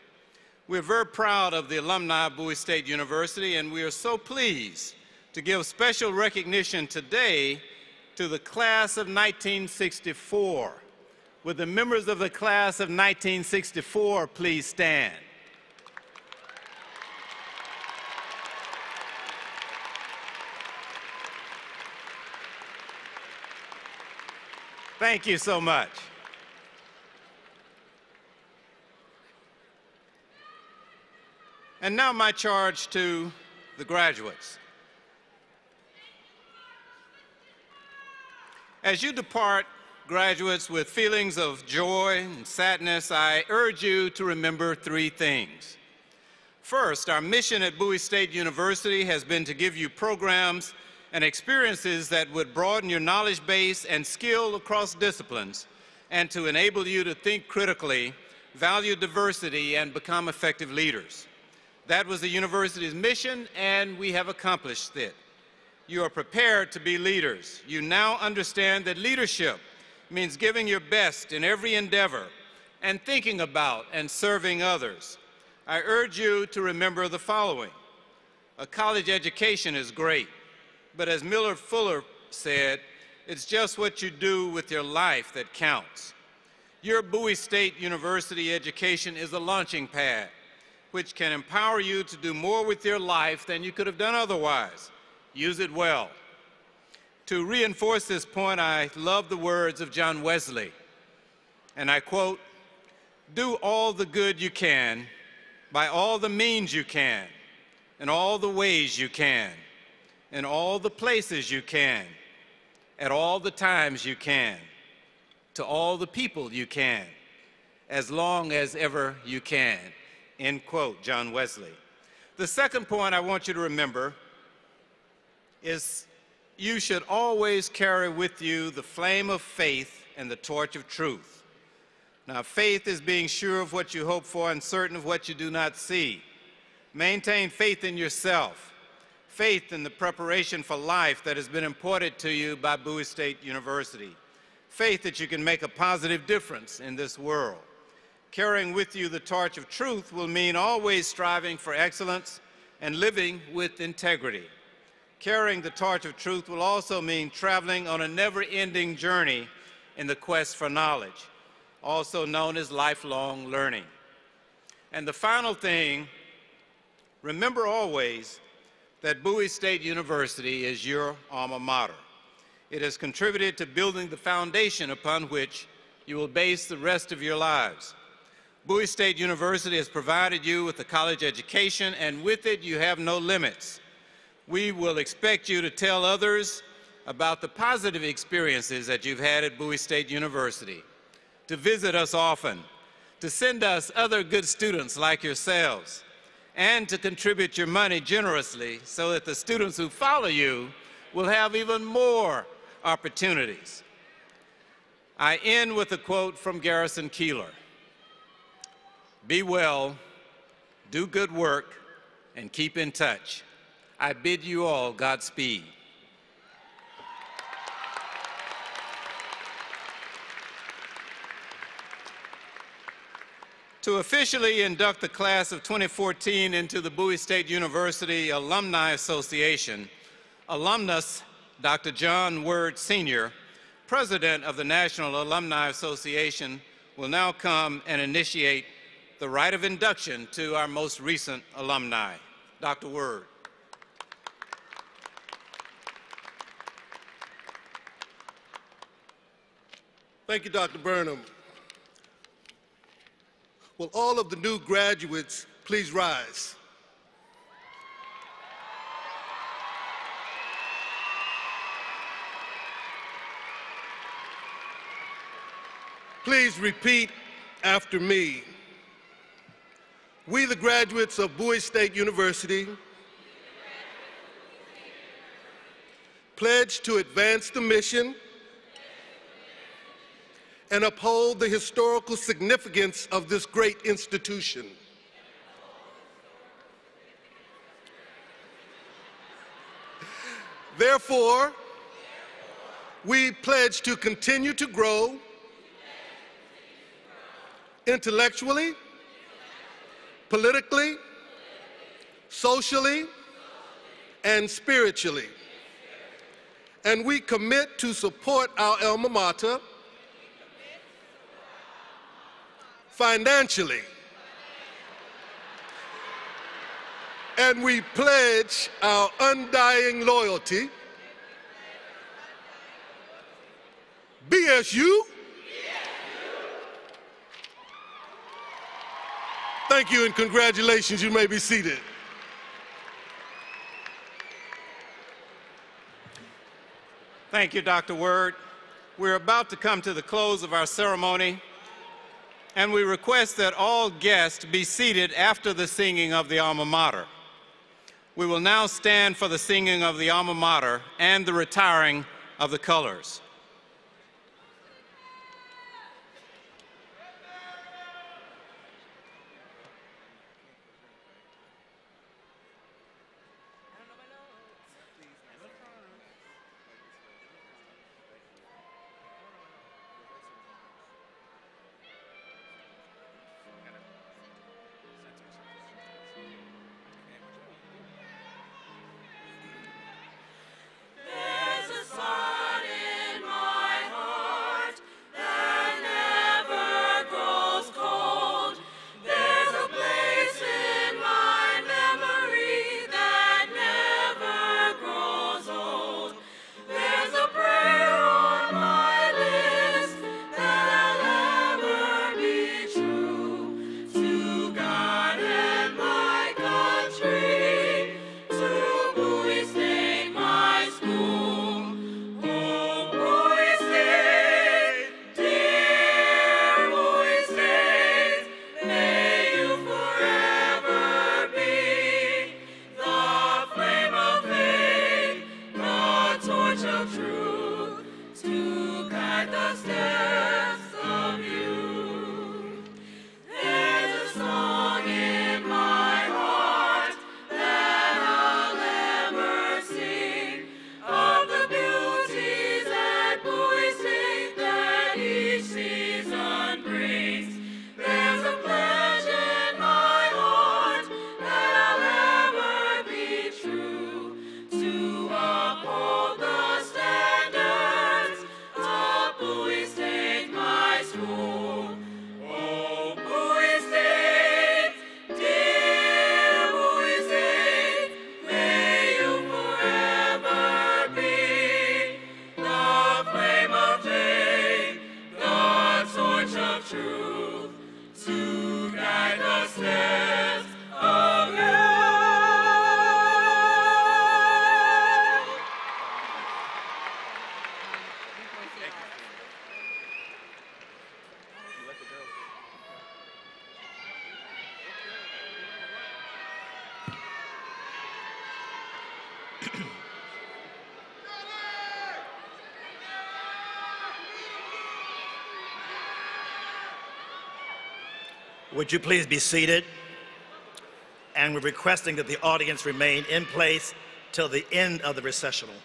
We're very proud of the alumni of Bowie State University, and we are so pleased to give special recognition today to the class of 1964. Would the members of the class of 1964 please stand? Thank you so much. And now my charge to the graduates. As you depart graduates, with feelings of joy and sadness, I urge you to remember three things. First, our mission at Bowie State University has been to give you programs and experiences that would broaden your knowledge base and skill across disciplines, and to enable you to think critically, value diversity, and become effective leaders. That was the university's mission, and we have accomplished it. You are prepared to be leaders. You now understand that leadership means giving your best in every endeavor and thinking about and serving others. I urge you to remember the following. A college education is great, but as Miller Fuller said, it's just what you do with your life that counts. Your Bowie State University education is a launching pad, which can empower you to do more with your life than you could have done otherwise. Use it well. To reinforce this point, I love the words of John Wesley, and I quote, "Do all the good you can, by all the means you can, in all the ways you can, in all the places you can, at all the times you can, to all the people you can, as long as ever you can." End quote, John Wesley. The second point I want you to remember is you should always carry with you the flame of faith and the torch of truth. Now, faith is being sure of what you hope for and certain of what you do not see. Maintain faith in yourself, faith in the preparation for life that has been imparted to you by Bowie State University, faith that you can make a positive difference in this world. Carrying with you the torch of truth will mean always striving for excellence and living with integrity. Carrying the torch of truth will also mean traveling on a never-ending journey in the quest for knowledge, also known as lifelong learning. And the final thing, remember always that Bowie State University is your alma mater. It has contributed to building the foundation upon which you will base the rest of your lives. Bowie State University has provided you with a college education, and with it you have no limits. We will expect you to tell others about the positive experiences that you've had at Bowie State University, to visit us often, to send us other good students like yourselves, and to contribute your money generously so that the students who follow you will have even more opportunities. I end with a quote from Garrison Keillor. "Be well, do good work, and keep in touch. I bid you all Godspeed." To officially induct the class of 2014 into the Bowie State University Alumni Association, alumnus Dr. John Word, Sr., President of the National Alumni Association, will now come and initiate the rite of induction to our most recent alumni. Dr. Word. Thank you, Dr. Burnham. Will all of the new graduates please rise? Please repeat after me. We, the graduates of Bowie State University, pledge to advance the mission and uphold the historical significance of this great institution. Therefore, we pledge to continue to grow intellectually, politically, socially, and spiritually. And we commit to support our alma mater financially. And we pledge our undying loyalty. BSU. Thank you and congratulations. You may be seated. Thank you, Dr. Word. We're about to come to the close of our ceremony, and we request that all guests be seated after the singing of the alma mater. We will now stand for the singing of the alma mater and the retiring of the colors. Would you please be seated? And we're requesting that the audience remain in place till the end of the recessional.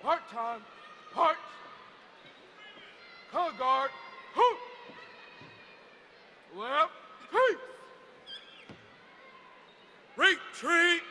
Part-time, heart, color guard, hoop, left, peace, retreat,